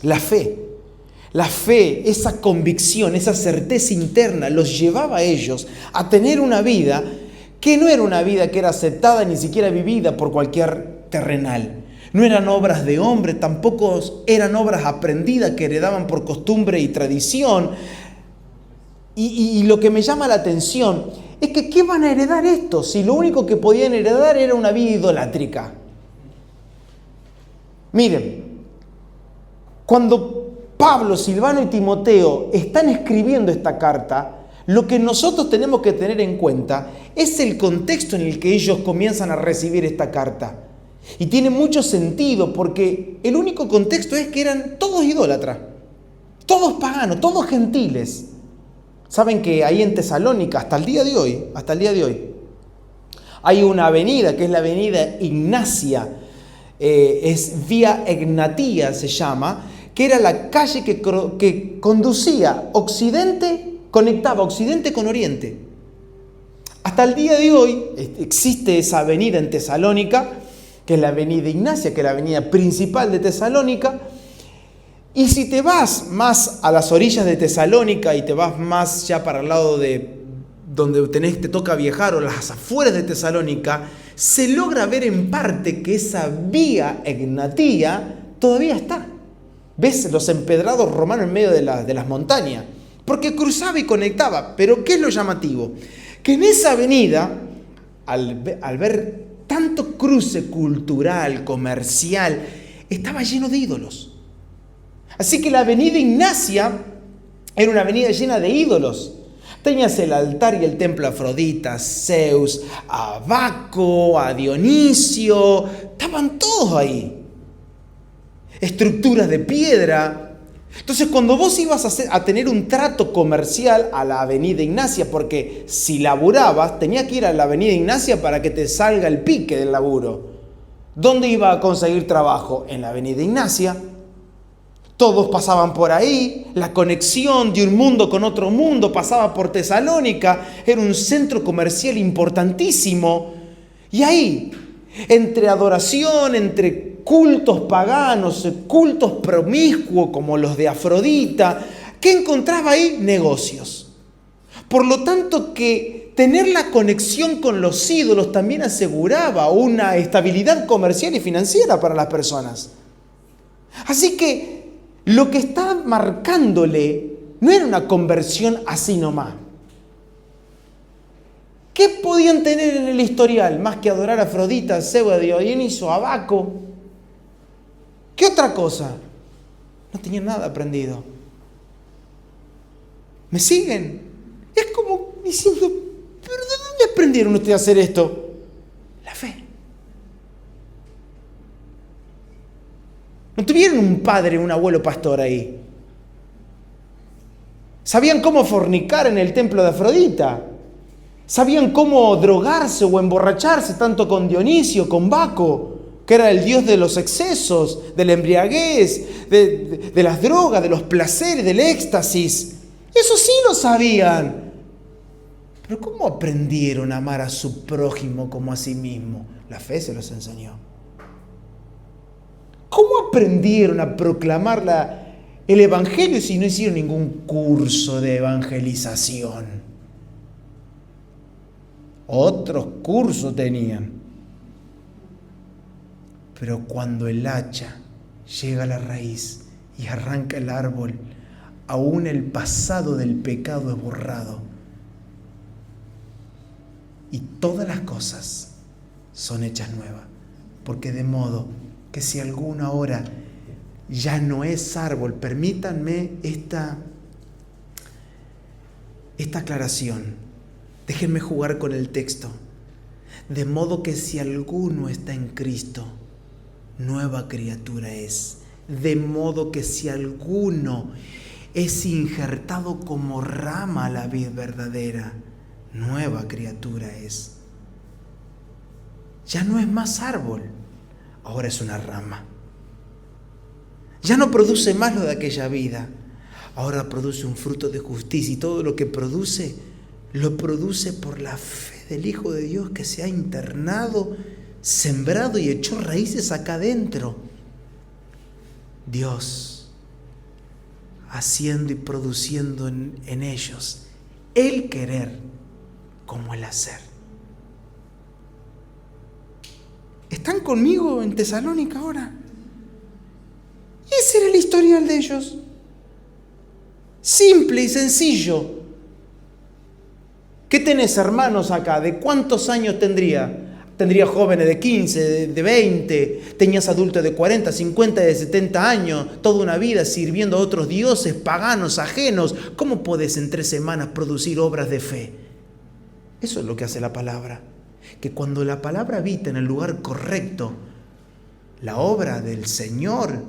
La fe, esa convicción, esa certeza interna los llevaba a ellos a tener una vida que no era una vida que era aceptada ni siquiera vivida por cualquier terrenal. No eran obras de hombre, tampoco eran obras aprendidas que heredaban por costumbre y tradición. Y lo que me llama la atención es que ¿qué van a heredar estos? Si lo único que podían heredar era una vida idolátrica. Miren, cuando Pablo, Silvano y Timoteo están escribiendo esta carta, lo que nosotros tenemos que tener en cuenta es el contexto en el que ellos comienzan a recibir esta carta. Y tiene mucho sentido porque el único contexto es que eran todos idólatras, todos paganos, todos gentiles. Saben que ahí en Tesalónica, hasta el día de hoy, hay una avenida que es la avenida Ignacia, es Vía Egnatia se llama, que era la calle que conducía conectaba Occidente con Oriente. Hasta el día de hoy existe esa avenida en Tesalónica, que es la avenida Ignacia, que es la avenida principal de Tesalónica. Y si te vas más a las orillas de Tesalónica y te vas más ya para el lado de donde te toca viajar o las afueras de Tesalónica, se logra ver en parte que esa vía Egnatia todavía está. ¿Ves los empedrados romanos en medio de las montañas? Porque cruzaba y conectaba. Pero ¿qué es lo llamativo? Que en esa avenida, al ver tanto cruce cultural, comercial, estaba lleno de ídolos. Así que la avenida Ignacia era una avenida llena de ídolos. Tenías el altar y el templo a Afrodita, a Zeus, a Baco, a Dionisio. Estaban todos ahí. Estructuras de piedra. Entonces, cuando vos ibas a tener un trato comercial a la avenida Ignacia, porque si laburabas, tenías que ir a la avenida Ignacia para que te salga el pique del laburo. ¿Dónde iba a conseguir trabajo? En la avenida Ignacia. Todos pasaban por ahí, la conexión de un mundo con otro mundo pasaba por Tesalónica, era un centro comercial importantísimo. Y ahí, entre adoración, entre cultos paganos, cultos promiscuos como los de Afrodita, ¿qué encontraba ahí? Negocios. Por lo tanto, que tener la conexión con los ídolos también aseguraba una estabilidad comercial y financiera para las personas. Así que lo que está marcándole no era una conversión así nomás. ¿Qué podían tener en el historial más que adorar a Afrodita, a Zeus, a Dionisio, a Baco? ¿Qué otra cosa? No tenían nada aprendido. ¿Me siguen? Es como diciendo, ¿pero de dónde aprendieron ustedes a hacer esto? La fe. No tuvieron un padre, un abuelo pastor ahí. Sabían cómo fornicar en el templo de Afrodita. Sabían cómo drogarse o emborracharse tanto con Dionisio, con Baco, que era el dios de los excesos, de la embriaguez, de las drogas, de los placeres, del éxtasis. Eso sí lo sabían. Pero ¿cómo aprendieron a amar a su prójimo como a sí mismo? La fe se los enseñó. ¿Cómo aprendieron a proclamar el evangelio si no hicieron ningún curso de evangelización? Otros cursos tenían. Pero cuando el hacha llega a la raíz y arranca el árbol, aún el pasado del pecado es borrado. Y todas las cosas son hechas nuevas. Porque de modo que si alguno ahora ya no es árbol, permítanme esta aclaración. Déjenme jugar con el texto. De modo que si alguno está en Cristo, nueva criatura es. De modo que si alguno es injertado como rama a la vid verdadera, nueva criatura es. Ya no es más árbol, ahora es una rama. Ya no produce más lo de aquella vida, ahora produce un fruto de justicia, y todo lo que produce, lo produce por la fe del Hijo de Dios que se ha internado, sembrado y echó raíces acá adentro. Dios haciendo y produciendo en ellos el querer como el hacer. ¿Están conmigo en Tesalónica ahora? Ese era el historial de ellos. Simple y sencillo. ¿Qué tenés, hermanos, acá? ¿De cuántos años tendría? Tendría jóvenes de 15, de 20, tenías adultos de 40, 50, de 70 años, toda una vida sirviendo a otros dioses paganos, ajenos. ¿Cómo podés en 3 semanas producir obras de fe? Eso es lo que hace la palabra. Que cuando la palabra habita en el lugar correcto, la obra del Señor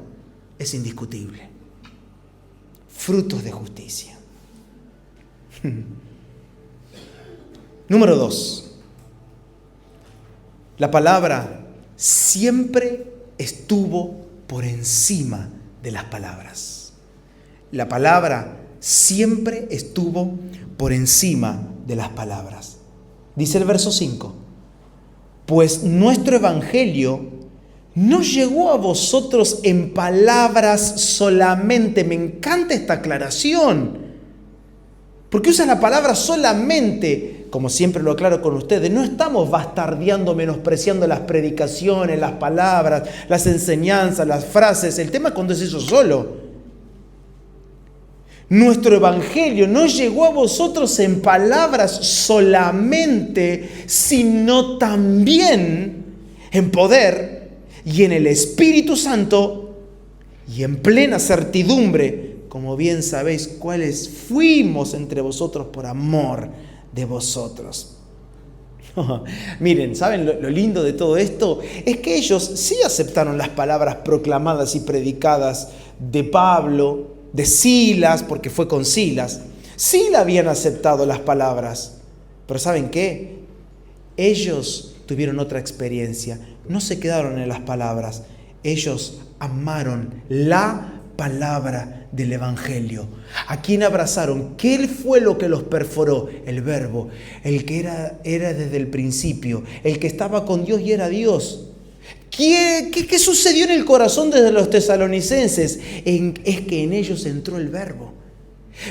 es indiscutible. Frutos de justicia. Número 2. La palabra siempre estuvo por encima de las palabras. La palabra siempre estuvo por encima de las palabras. Dice el verso 5. Pues nuestro evangelio no llegó a vosotros en palabras solamente. Me encanta esta aclaración. Porque usa la palabra solamente, como siempre lo aclaro con ustedes. No estamos bastardeando, menospreciando las predicaciones, las palabras, las enseñanzas, las frases. El tema es cuando es eso solo. Nuestro evangelio no llegó a vosotros en palabras solamente, sino también en poder y en el Espíritu Santo y en plena certidumbre, como bien sabéis cuáles fuimos entre vosotros por amor de vosotros. Miren, ¿saben lo lindo de todo esto? Es que ellos sí aceptaron las palabras proclamadas y predicadas de Pablo, de Silas, porque fue con Silas. Sí le habían aceptado las palabras, pero ¿saben qué? Ellos tuvieron otra experiencia. No se quedaron en las palabras. Ellos amaron la palabra del Evangelio. ¿A quién abrazaron? ¿Qué fue lo que los perforó? El Verbo, el que era desde el principio, el que estaba con Dios y era Dios. ¿Qué sucedió en el corazón de los tesalonicenses? Es que en ellos entró el Verbo,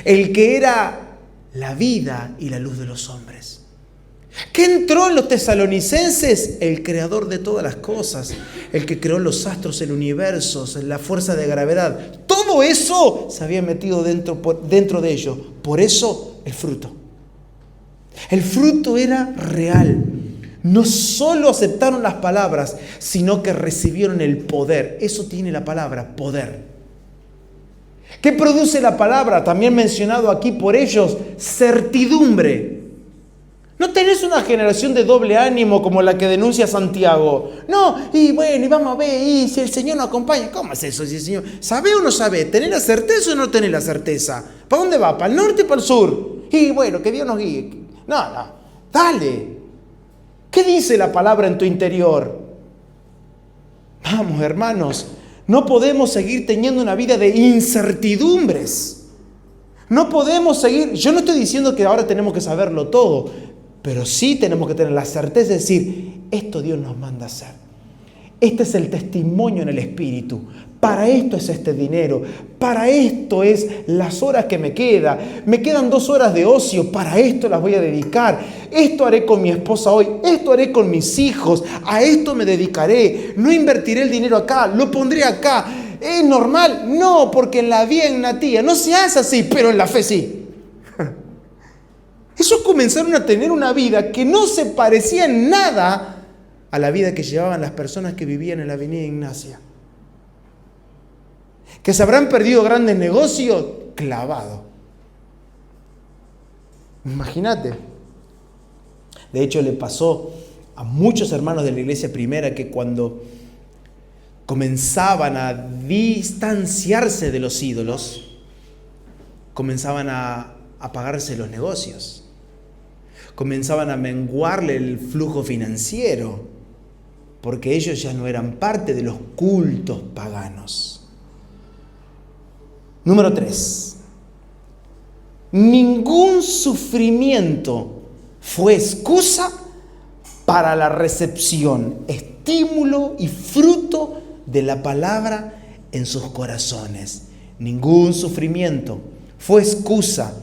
el que era la vida y la luz de los hombres. ¿Qué entró en los tesalonicenses? El creador de todas las cosas, el que creó los astros, el universo, la fuerza de gravedad. Todo eso se había metido dentro de ellos. Por eso el fruto. El fruto era real. No solo aceptaron las palabras, sino que recibieron el poder. Eso tiene la palabra, poder. ¿Qué produce la palabra? También mencionado aquí por ellos, certidumbre. No tenés una generación de doble ánimo como la que denuncia Santiago. No, y bueno, y vamos a ver, y si el Señor nos acompaña. ¿Cómo es eso? Si el Señor ¿sabe o no sabe? ¿Tener la certeza o no tener la certeza? ¿Para dónde va? ¿Para el norte o para el sur? Y bueno, que Dios nos guíe. No, dale. ¿Qué dice la palabra en tu interior? Vamos, hermanos, no podemos seguir teniendo una vida de incertidumbres. No podemos seguir. Yo no estoy diciendo que ahora tenemos que saberlo todo, pero sí tenemos que tener la certeza de decir, esto Dios nos manda a hacer. Este es el testimonio en el Espíritu. Para esto es este dinero. Para esto es las horas que me queda. Me quedan 2 horas de ocio. Para esto las voy a dedicar. Esto haré con mi esposa hoy. Esto haré con mis hijos. A esto me dedicaré. No invertiré el dinero acá. Lo pondré acá. ¿Es normal? No, porque en la vida, en la tía, no se hace así, pero en la fe sí. Ellos comenzaron a tener una vida que no se parecía en nada a la vida que llevaban las personas que vivían en la avenida Ignacia. Que se habrán perdido grandes negocios, clavado. Imagínate. De hecho, le pasó a muchos hermanos de la iglesia primera que cuando comenzaban a distanciarse de los ídolos, comenzaban a apagarse los negocios. Comenzaban a menguarle el flujo financiero, porque ellos ya no eran parte de los cultos paganos. Número 3. Ningún sufrimiento fue excusa para la recepción, estímulo y fruto de la palabra en sus corazones. Ningún sufrimiento fue excusa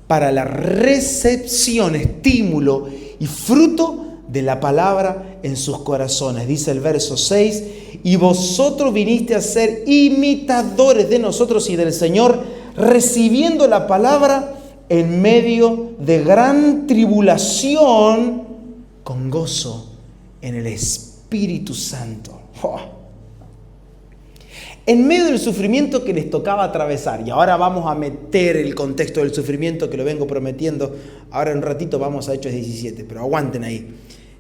para la recepción, estímulo y fruto de la palabra en sus corazones. Dice el verso 6, y vosotros viniste a ser imitadores de nosotros y del Señor, recibiendo la palabra en medio de gran tribulación, con gozo en el Espíritu Santo. ¡Oh! En medio del sufrimiento que les tocaba atravesar, y ahora vamos a meter el contexto del sufrimiento que lo vengo prometiendo, ahora en un ratito vamos a Hechos 17, pero aguanten ahí.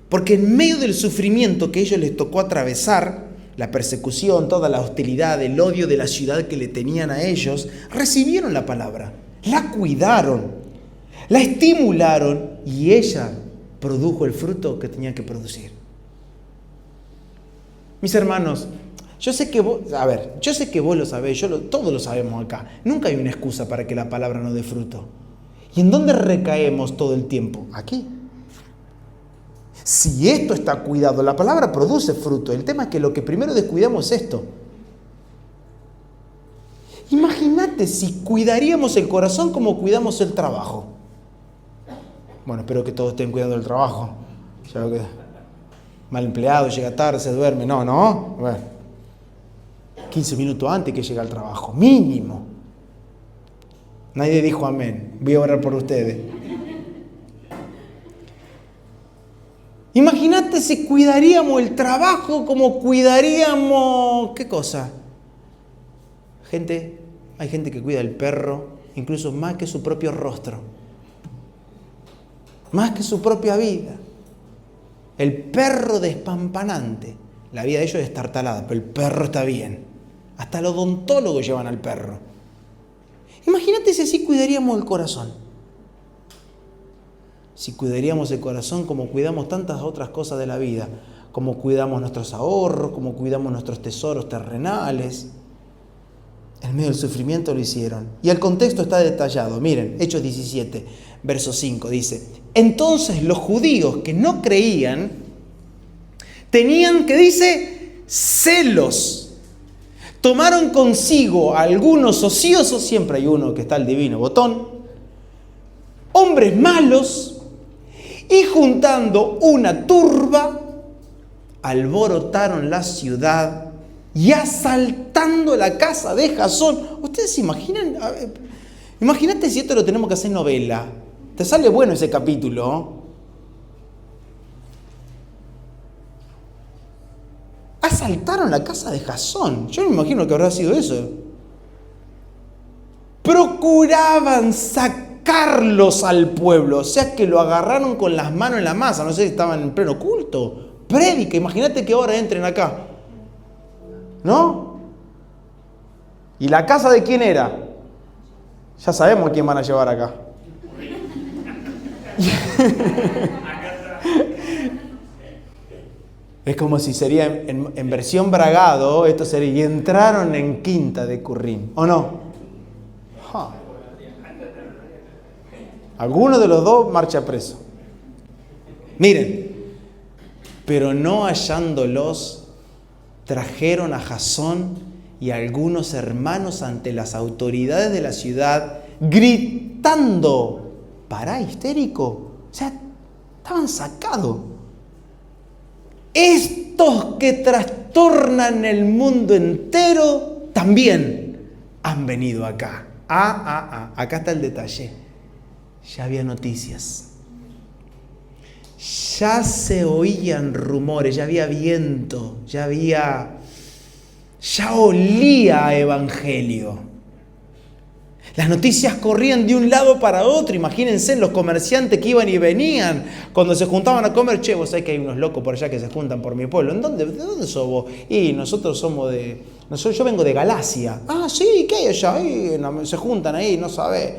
Porque en medio del sufrimiento que a ellos les tocó atravesar, la persecución, toda la hostilidad, el odio de la ciudad que le tenían a ellos, recibieron la palabra, la cuidaron, la estimularon y ella produjo el fruto que tenía que producir. Mis hermanos, yo sé que vos lo sabés, todos lo sabemos acá. Nunca hay una excusa para que la palabra no dé fruto. ¿Y en dónde recaemos todo el tiempo? Aquí. Si esto está cuidado, la palabra produce fruto. El tema es que lo que primero descuidamos es esto. Imagínate si cuidaríamos el corazón como cuidamos el trabajo. Bueno, espero que todos estén cuidando el trabajo. Ya que mal empleado, llega tarde, se duerme. No. Bueno. 15 minutos antes que llegue al trabajo, mínimo. Nadie dijo amén. Voy a orar por ustedes. Imagínate si cuidaríamos el trabajo como cuidaríamos... ¿Qué cosa? Hay gente que cuida el perro, incluso más que su propio rostro. Más que su propia vida. El perro despampanante. La vida de ellos es destartalada, pero el perro está bien. Hasta los odontólogos llevan al perro. Imagínate si así cuidaríamos el corazón. Si cuidaríamos el corazón como cuidamos tantas otras cosas de la vida, como cuidamos nuestros ahorros, como cuidamos nuestros tesoros terrenales. En medio del sufrimiento lo hicieron. Y el contexto está detallado. Miren, Hechos 17, verso 5, dice: entonces los judíos que no creían tenían, ¿qué dice? Celos. Tomaron consigo a algunos ociosos, siempre hay uno que está el divino botón, hombres malos, y juntando una turba, alborotaron la ciudad y asaltando la casa de Jasón. ¿Ustedes se imaginan? Imagínate si esto lo tenemos que hacer novela. Te sale bueno ese capítulo. Asaltaron la casa de Jasón. Yo me imagino que habrá sido eso. Procuraban sacar sacarlos al pueblo. O sea que lo agarraron con las manos en la masa. No sé si estaban en pleno culto. Prédica, imagínate que ahora entren acá. ¿No? ¿Y la casa de quién era? Ya sabemos a quién van a llevar acá. Es como si sería en versión bragado, esto sería, y entraron en Quinta de Currín, ¿o no? Alguno de los dos marcha preso. Miren, pero no hallándolos, trajeron a Jasón y a algunos hermanos ante las autoridades de la ciudad, gritando, ¿pará, histérico? O sea, estaban sacados. Estos que trastornan el mundo entero también han venido acá. Acá está el detalle. Ya había noticias. Ya se oían rumores, ya había viento, ya olía a evangelio. Las noticias corrían de un lado para otro. Imagínense los comerciantes que iban y venían cuando se juntaban a comer. Che, vos sabés que hay unos locos por allá que se juntan por mi pueblo. ¿De dónde sos vos? Y nosotros somos yo vengo de Galacia. Ah, sí, ¿qué hay allá? Se juntan ahí, no sabés.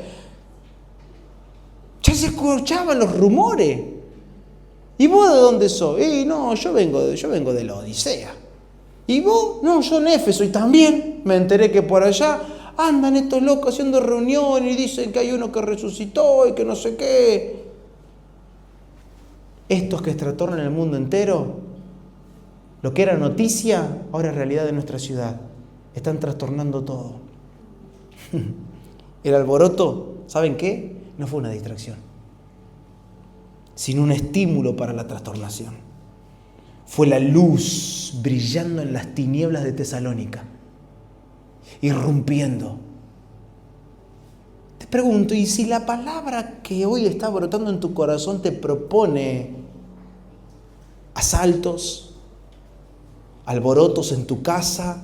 Ya se escuchaban los rumores. ¿Y vos de dónde sos? No, yo vengo de la Odisea. ¿Y vos? No, yo en Éfeso. Y también me enteré que por allá andan estos locos haciendo reuniones y dicen que hay uno que resucitó y que no sé qué. Estos que trastornan el mundo entero, lo que era noticia, ahora es realidad de nuestra ciudad. Están trastornando todo. El alboroto, ¿saben qué? No fue una distracción, sino un estímulo para la trastornación. Fue la luz brillando en las tinieblas de Tesalónica, irrumpiendo. Te pregunto, ¿y si la palabra que hoy está brotando en tu corazón te propone asaltos, alborotos en tu casa,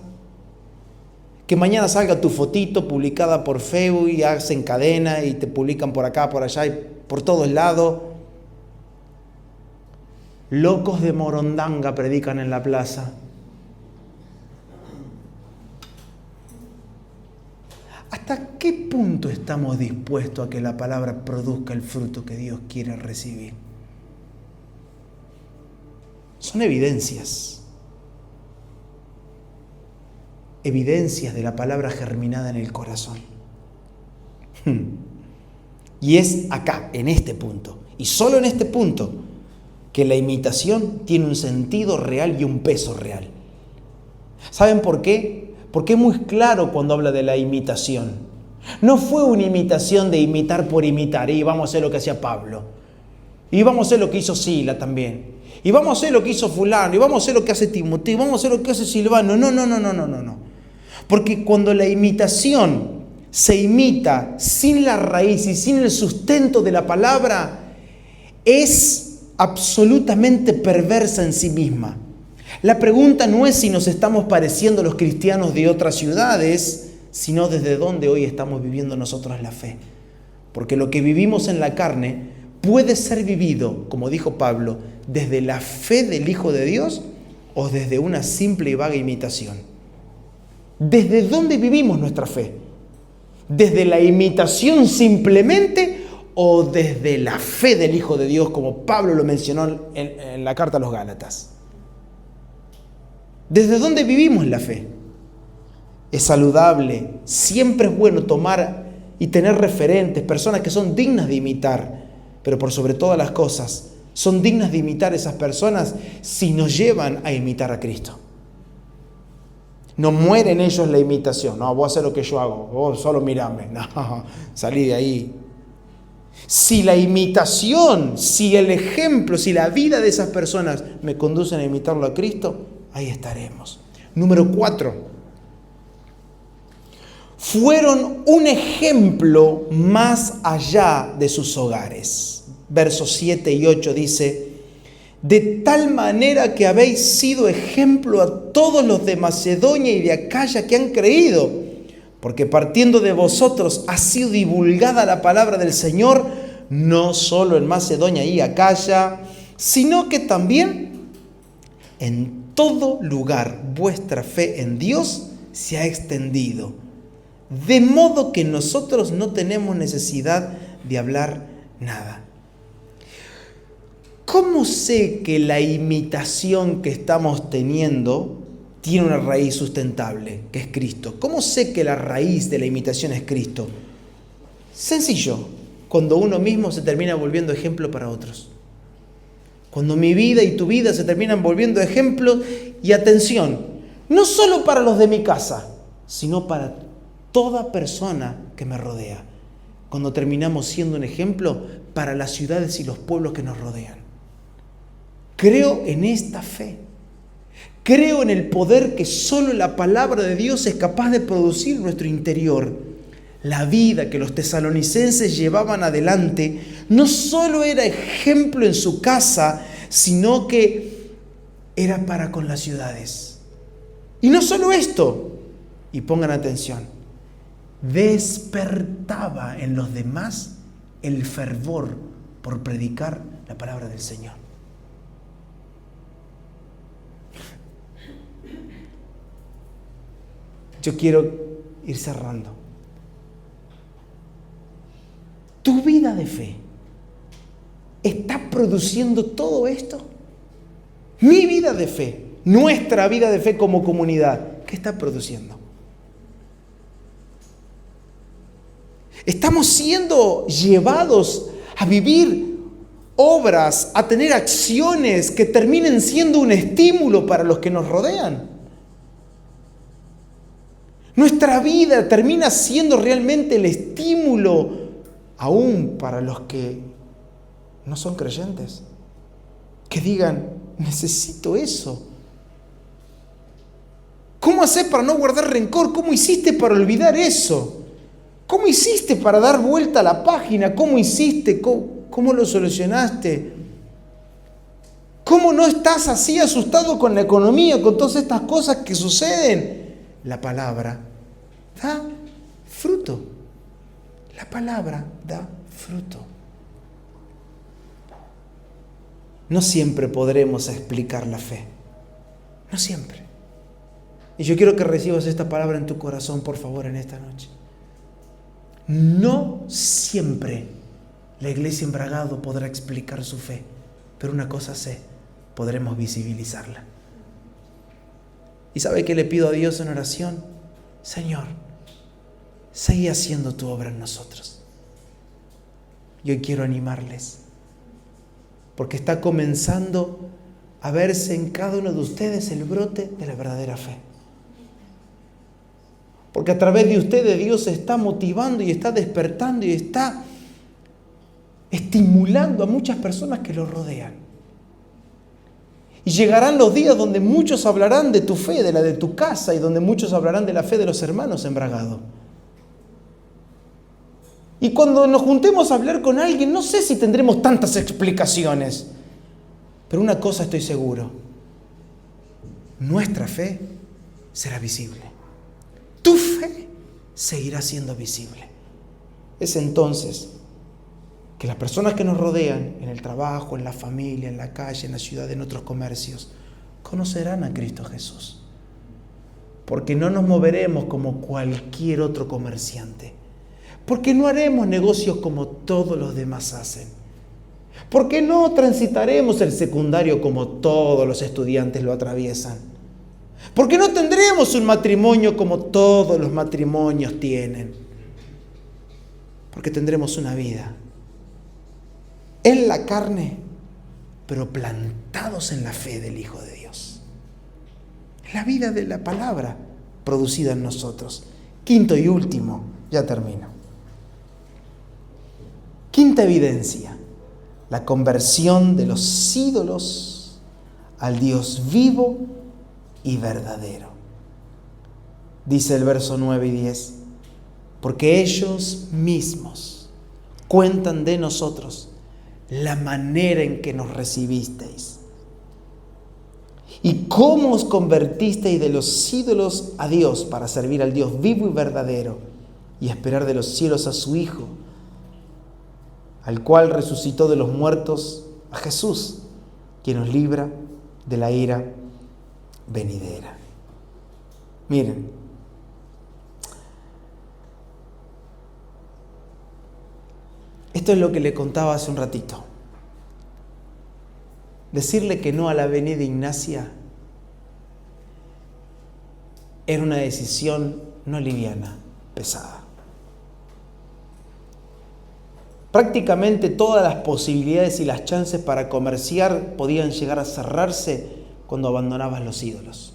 que mañana salga tu fotito publicada por Facebook y hacen cadena y te publican por acá, por allá y por todos lados? Locos de Morondanga predican en la plaza. ¿Hasta qué punto estamos dispuestos a que la palabra produzca el fruto que Dios quiere recibir? Son evidencias de la palabra germinada en el corazón. Y es acá, en este punto, y solo en este punto, que la imitación tiene un sentido real y un peso real. ¿Saben por qué? Porque es muy claro cuando habla de la imitación. No fue una imitación de imitar por imitar, y vamos a hacer lo que hacía Pablo, y vamos a hacer lo que hizo Sila también, y vamos a hacer lo que hizo fulano, y vamos a hacer lo que hace Timoteo, y vamos a hacer lo que hace Silvano. No. Porque cuando la imitación se imita sin la raíz y sin el sustento de la palabra, es absolutamente perversa en sí misma. La pregunta no es si nos estamos pareciendo a los cristianos de otras ciudades, sino desde dónde hoy estamos viviendo nosotros la fe. Porque lo que vivimos en la carne puede ser vivido, como dijo Pablo, desde la fe del Hijo de Dios o desde una simple y vaga imitación. ¿Desde dónde vivimos nuestra fe? ¿Desde la imitación simplemente o desde la fe del Hijo de Dios, como Pablo lo mencionó en la carta a los Gálatas? ¿Desde dónde vivimos la fe? Es saludable, siempre es bueno tomar y tener referentes, personas que son dignas de imitar, pero por sobre todas las cosas, son dignas de imitar esas personas si nos llevan a imitar a Cristo. No muere en ellos la imitación. No, vos haces lo que yo hago, vos solo mirame. No, salí de ahí. Si la imitación, si el ejemplo, si la vida de esas personas me conducen a imitarlo a Cristo, ahí estaremos. Número 4. Fueron un ejemplo más allá de sus hogares. Versos 7 y 8 dice: de tal manera que habéis sido ejemplo a todos los de Macedonia y de Acaya que han creído, Porque partiendo de vosotros ha sido divulgada la palabra del Señor, no solo en Macedonia y Acaya, sino que también en todo lugar vuestra fe en Dios se ha extendido. De modo que nosotros no tenemos necesidad de hablar nada. ¿Cómo sé que la imitación que estamos teniendo tiene una raíz sustentable, que es Cristo? ¿Cómo sé que la raíz de la imitación es Cristo? Sencillo, cuando uno mismo se termina volviendo ejemplo para otros. Cuando mi vida y tu vida se terminan volviendo ejemplos, y atención, no solo para los de mi casa, sino para toda persona que me rodea. Cuando terminamos siendo un ejemplo para las ciudades y los pueblos que nos rodean. Creo en esta fe. Creo en el poder que solo la palabra de Dios es capaz de producir en nuestro interior. La vida que los tesalonicenses llevaban adelante no solo era ejemplo en su casa, sino que era para con las ciudades. Y no solo esto, y pongan atención, despertaba en los demás el fervor por predicar la palabra del Señor. Yo quiero ir cerrando. ¿Tu vida de fe está produciendo todo esto? Mi vida de fe, nuestra vida de fe como comunidad, ¿qué está produciendo? Estamos siendo llevados a vivir obras, a tener acciones que terminen siendo un estímulo para los que nos rodean. Nuestra vida termina siendo realmente el estímulo aún para los que no son creyentes. Que digan, necesito eso. ¿Cómo hacer para no guardar rencor? ¿Cómo hiciste para olvidar eso? ¿Cómo hiciste para dar vuelta a la página? ¿Cómo hiciste? ¿Cómo lo solucionaste? ¿Cómo no estás así asustado con la economía, con todas estas cosas que suceden? La palabra da fruto. La palabra da fruto. No siempre podremos explicar la fe. No siempre. Y yo quiero que recibas esta palabra en tu corazón, por favor, en esta noche. No siempre la iglesia en Bragado podrá explicar su fe, pero una cosa sé, podremos visibilizarla. ¿Y sabe qué le pido a Dios en oración? Señor, seguí haciendo tu obra en nosotros. Yo quiero animarles, porque está comenzando a verse en cada uno de ustedes el brote de la verdadera fe. Porque a través de ustedes Dios está motivando y está despertando y está estimulando a muchas personas que lo rodean. Y llegarán los días donde muchos hablarán de tu fe, de la de tu casa, y donde muchos hablarán de la fe de los hermanos en Bragado. Y cuando nos juntemos a hablar con alguien, no sé si tendremos tantas explicaciones, pero una cosa estoy seguro: nuestra fe será visible. Tu fe seguirá siendo visible. Es entonces que las personas que nos rodean, en el trabajo, en la familia, en la calle, en la ciudad, en otros comercios, conocerán a Cristo Jesús. Porque no nos moveremos como cualquier otro comerciante. Porque no haremos negocios como todos los demás hacen. Porque no transitaremos el secundario como todos los estudiantes lo atraviesan. Porque no tendremos un matrimonio como todos los matrimonios tienen. Porque tendremos una vida en la carne, pero plantados en la fe del Hijo de Dios. La vida de la palabra producida en nosotros. Quinto y último, ya termino. Quinta evidencia: la conversión de los ídolos al Dios vivo y verdadero. Dice el verso 9 y 10, porque ellos mismos cuentan de nosotros la manera en que nos recibisteis ¿Y cómo os convertisteis de los ídolos a Dios para servir al Dios vivo y verdadero y esperar de los cielos a su Hijo, al cual resucitó de los muertos, a Jesús, quien nos libra de la ira venidera? Miren, esto es lo que le contaba hace un ratito. Decirle que no a la venida Ignacia era una decisión no liviana, pesada. Prácticamente todas las posibilidades y las chances para comerciar podían llegar a cerrarse cuando abandonabas los ídolos.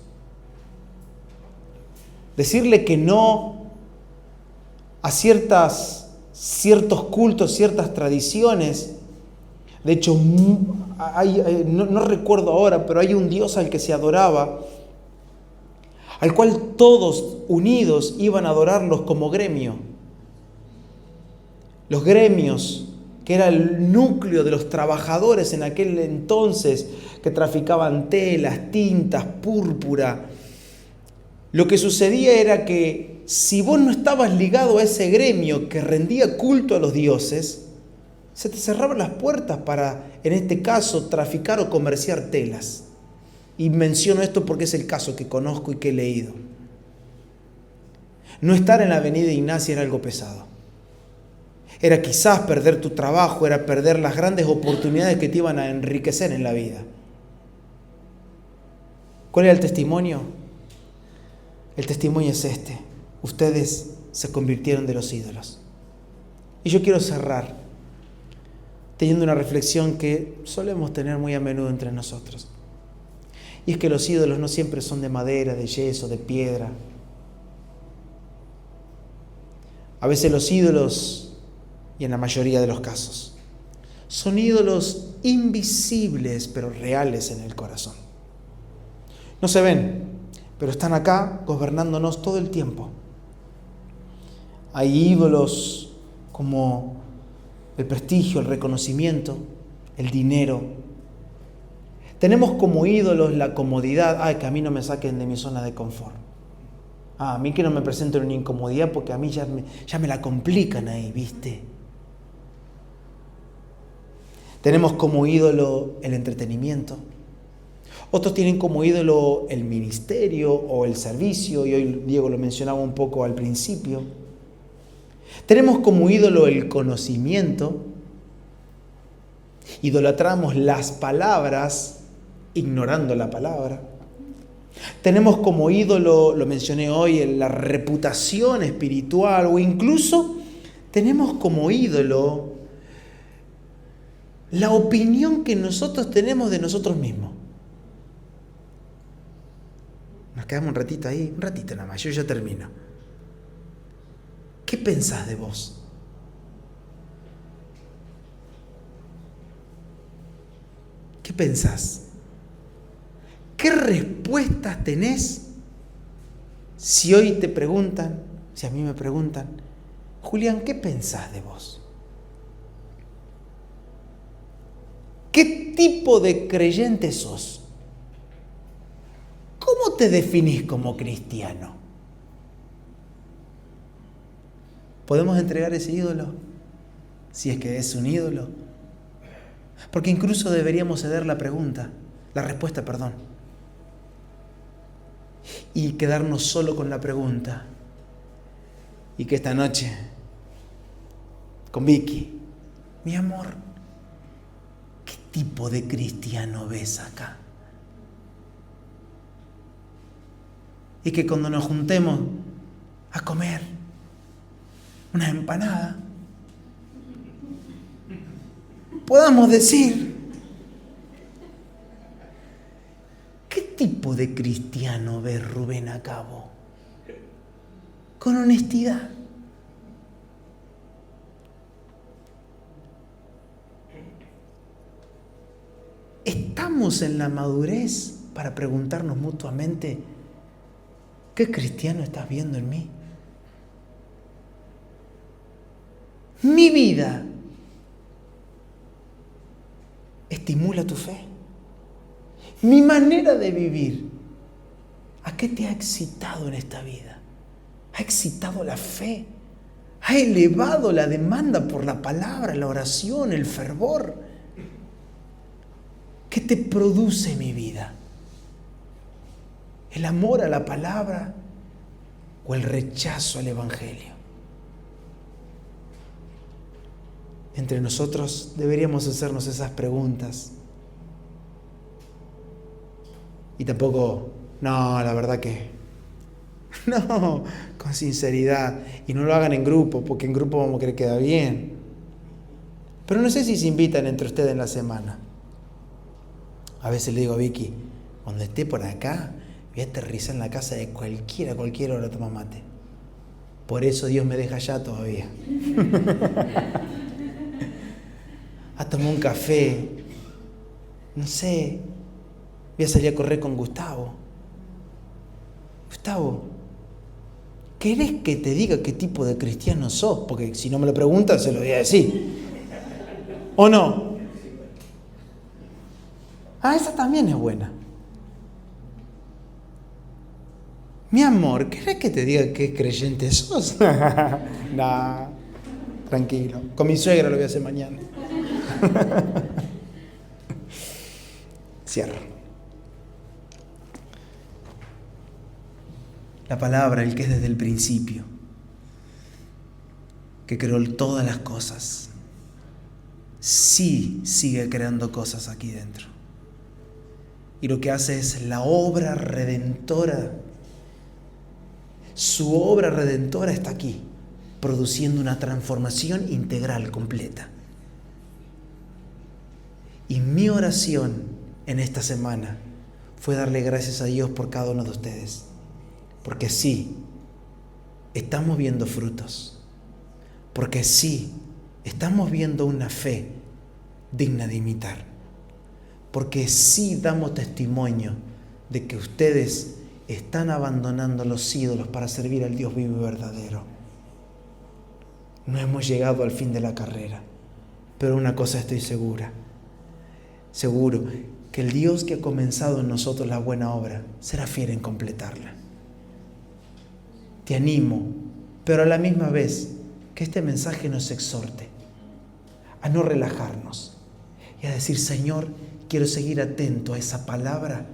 Decirle que no a ciertos cultos, ciertas tradiciones. De hecho, no recuerdo ahora, pero hay un dios al que se adoraba, al cual todos unidos iban a adorarlos como gremio. Los gremios, que era el núcleo de los trabajadores en aquel entonces, que traficaban telas, tintas, púrpura. Lo que sucedía era que si vos no estabas ligado a ese gremio que rendía culto a los dioses, se te cerraban las puertas para, en este caso, traficar o comerciar telas. Y menciono esto porque es el caso que conozco y que he leído. No estar en la avenida Ignacia era algo pesado. Era quizás perder tu trabajo, era perder las grandes oportunidades que te iban a enriquecer en la vida. ¿Cuál era el testimonio? El testimonio es este. Ustedes se convirtieron de los ídolos. Y yo quiero cerrar teniendo una reflexión que solemos tener muy a menudo entre nosotros. Y es que los ídolos no siempre son de madera, de yeso, de piedra. A veces los ídolos, y en la mayoría de los casos, son ídolos invisibles pero reales en el corazón. No se ven, pero están acá gobernándonos todo el tiempo. Hay ídolos como el prestigio, el reconocimiento, el dinero. Tenemos como ídolos la comodidad. Ay, que a mí no me saquen de mi zona de confort. A mí que no me presenten una incomodidad porque a mí ya me la complican ahí, ¿viste? Tenemos como ídolo el entretenimiento. Otros tienen como ídolo el ministerio o el servicio, y hoy Diego lo mencionaba un poco al principio. Tenemos como ídolo el conocimiento. Idolatramos las palabras, ignorando la palabra. Tenemos como ídolo, lo mencioné hoy, la reputación espiritual, o incluso tenemos como ídolo la opinión que nosotros tenemos de nosotros mismos. Nos quedamos un ratito ahí, un ratito nada más, yo ya termino. ¿Qué pensás de vos? ¿Qué pensás? ¿Qué respuestas tenés si hoy te preguntan, si a mí me preguntan, Julián, ¿qué pensás de vos? ¿Qué tipo de creyente sos? ¿Cómo te definís como cristiano? ¿Podemos entregar ese ídolo? Si es que es un ídolo. Porque incluso deberíamos ceder la respuesta, y quedarnos solo con la pregunta. Y que esta noche, con Vicky, mi amor, ¿qué tipo de cristiano ves acá? Y que cuando nos juntemos a comer una empanada, podamos decir, ¿qué tipo de cristiano ves Rubén Acabo? Con honestidad. ¿Estamos en la madurez para preguntarnos mutuamente, ¿qué cristiano estás viendo en mí? Mi vida estimula tu fe. mi manera de vivir. ¿A qué te ha excitado en esta vida? ¿Ha excitado la fe? ¿Ha elevado la demanda por la palabra, la oración, el fervor? ¿Qué te produce mi vida? ¿El amor a la palabra o el rechazo al Evangelio? Entre nosotros deberíamos hacernos esas preguntas. Y tampoco, no, la verdad que no, con sinceridad. Y no lo hagan en grupo, porque en grupo vamos a querer quedar bien. Pero no sé si se invitan entre ustedes en la semana. A veces le digo a Vicky, cuando esté por acá, voy a aterrizar en la casa de cualquiera, a cualquier hora toma mate. Por eso Dios me deja allá todavía. A tomar un café. No sé, voy a salir a correr con Gustavo. Gustavo, ¿querés que te diga qué tipo de cristiano sos? Porque si no me lo preguntas, se lo voy a decir. ¿O no? Esa también es buena. Mi amor, ¿querés que te diga qué creyente sos? Nah, tranquilo. Con mi suegra lo voy a hacer mañana. Cierro. La palabra, el que es desde el principio, que creó todas las cosas, sí sigue creando cosas aquí dentro. Y lo que hace es la obra redentora. Su obra redentora está aquí, produciendo una transformación integral, completa. Y mi oración en esta semana fue darle gracias a Dios por cada uno de ustedes. Porque sí, estamos viendo frutos. Porque sí, estamos viendo una fe digna de imitar. Porque sí damos testimonio de que ustedes están abandonando los ídolos para servir al Dios vivo y verdadero. No hemos llegado al fin de la carrera, pero una cosa estoy seguro, que el Dios que ha comenzado en nosotros la buena obra será fiel en completarla. Te animo, pero a la misma vez que este mensaje nos exhorte a no relajarnos y a decir, Señor, quiero seguir atento a esa palabra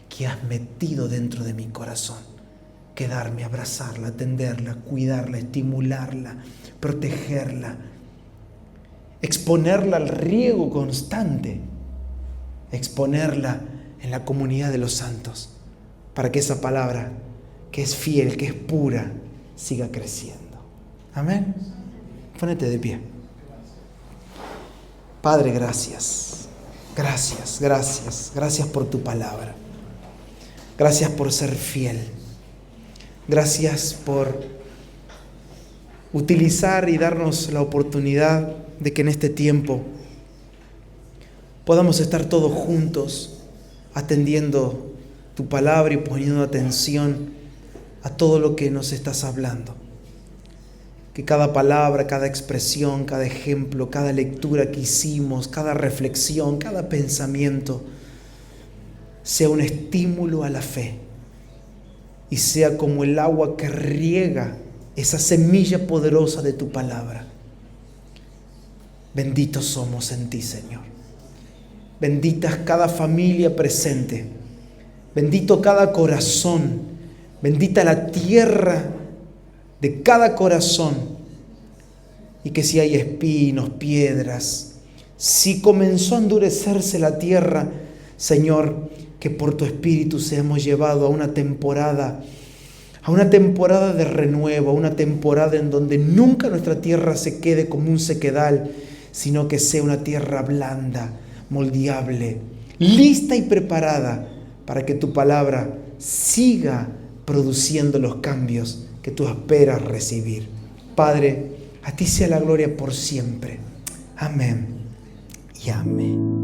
que has metido dentro de mi corazón. Quedarme, abrazarla, atenderla, cuidarla, estimularla, protegerla, exponerla al riego constante, exponerla en la comunidad de los santos, para que esa palabra, que es fiel, que es pura, siga creciendo. Amén. Pónete de pie. Padre, gracias. Gracias por tu palabra. Gracias por ser fiel. Gracias por utilizar y darnos la oportunidad de que en este tiempo podamos estar todos juntos atendiendo tu palabra y poniendo atención a todo lo que nos estás hablando. Que cada palabra, cada expresión, cada ejemplo, cada lectura que hicimos, cada reflexión, cada pensamiento sea un estímulo a la fe y sea como el agua que riega esa semilla poderosa de tu palabra. Benditos somos en ti, Señor. Benditas cada familia presente. Bendito cada corazón. Bendita la tierra de cada corazón. Y que si hay espinos, piedras, si comenzó a endurecerse la tierra, Señor, que por tu Espíritu seamos llevados a una temporada de renuevo, a una temporada en donde nunca nuestra tierra se quede como un sequedal, sino que sea una tierra blanda, moldeable, lista y preparada para que tu palabra siga produciendo los cambios que tú esperas recibir. Padre, a ti sea la gloria por siempre. Amén y amén.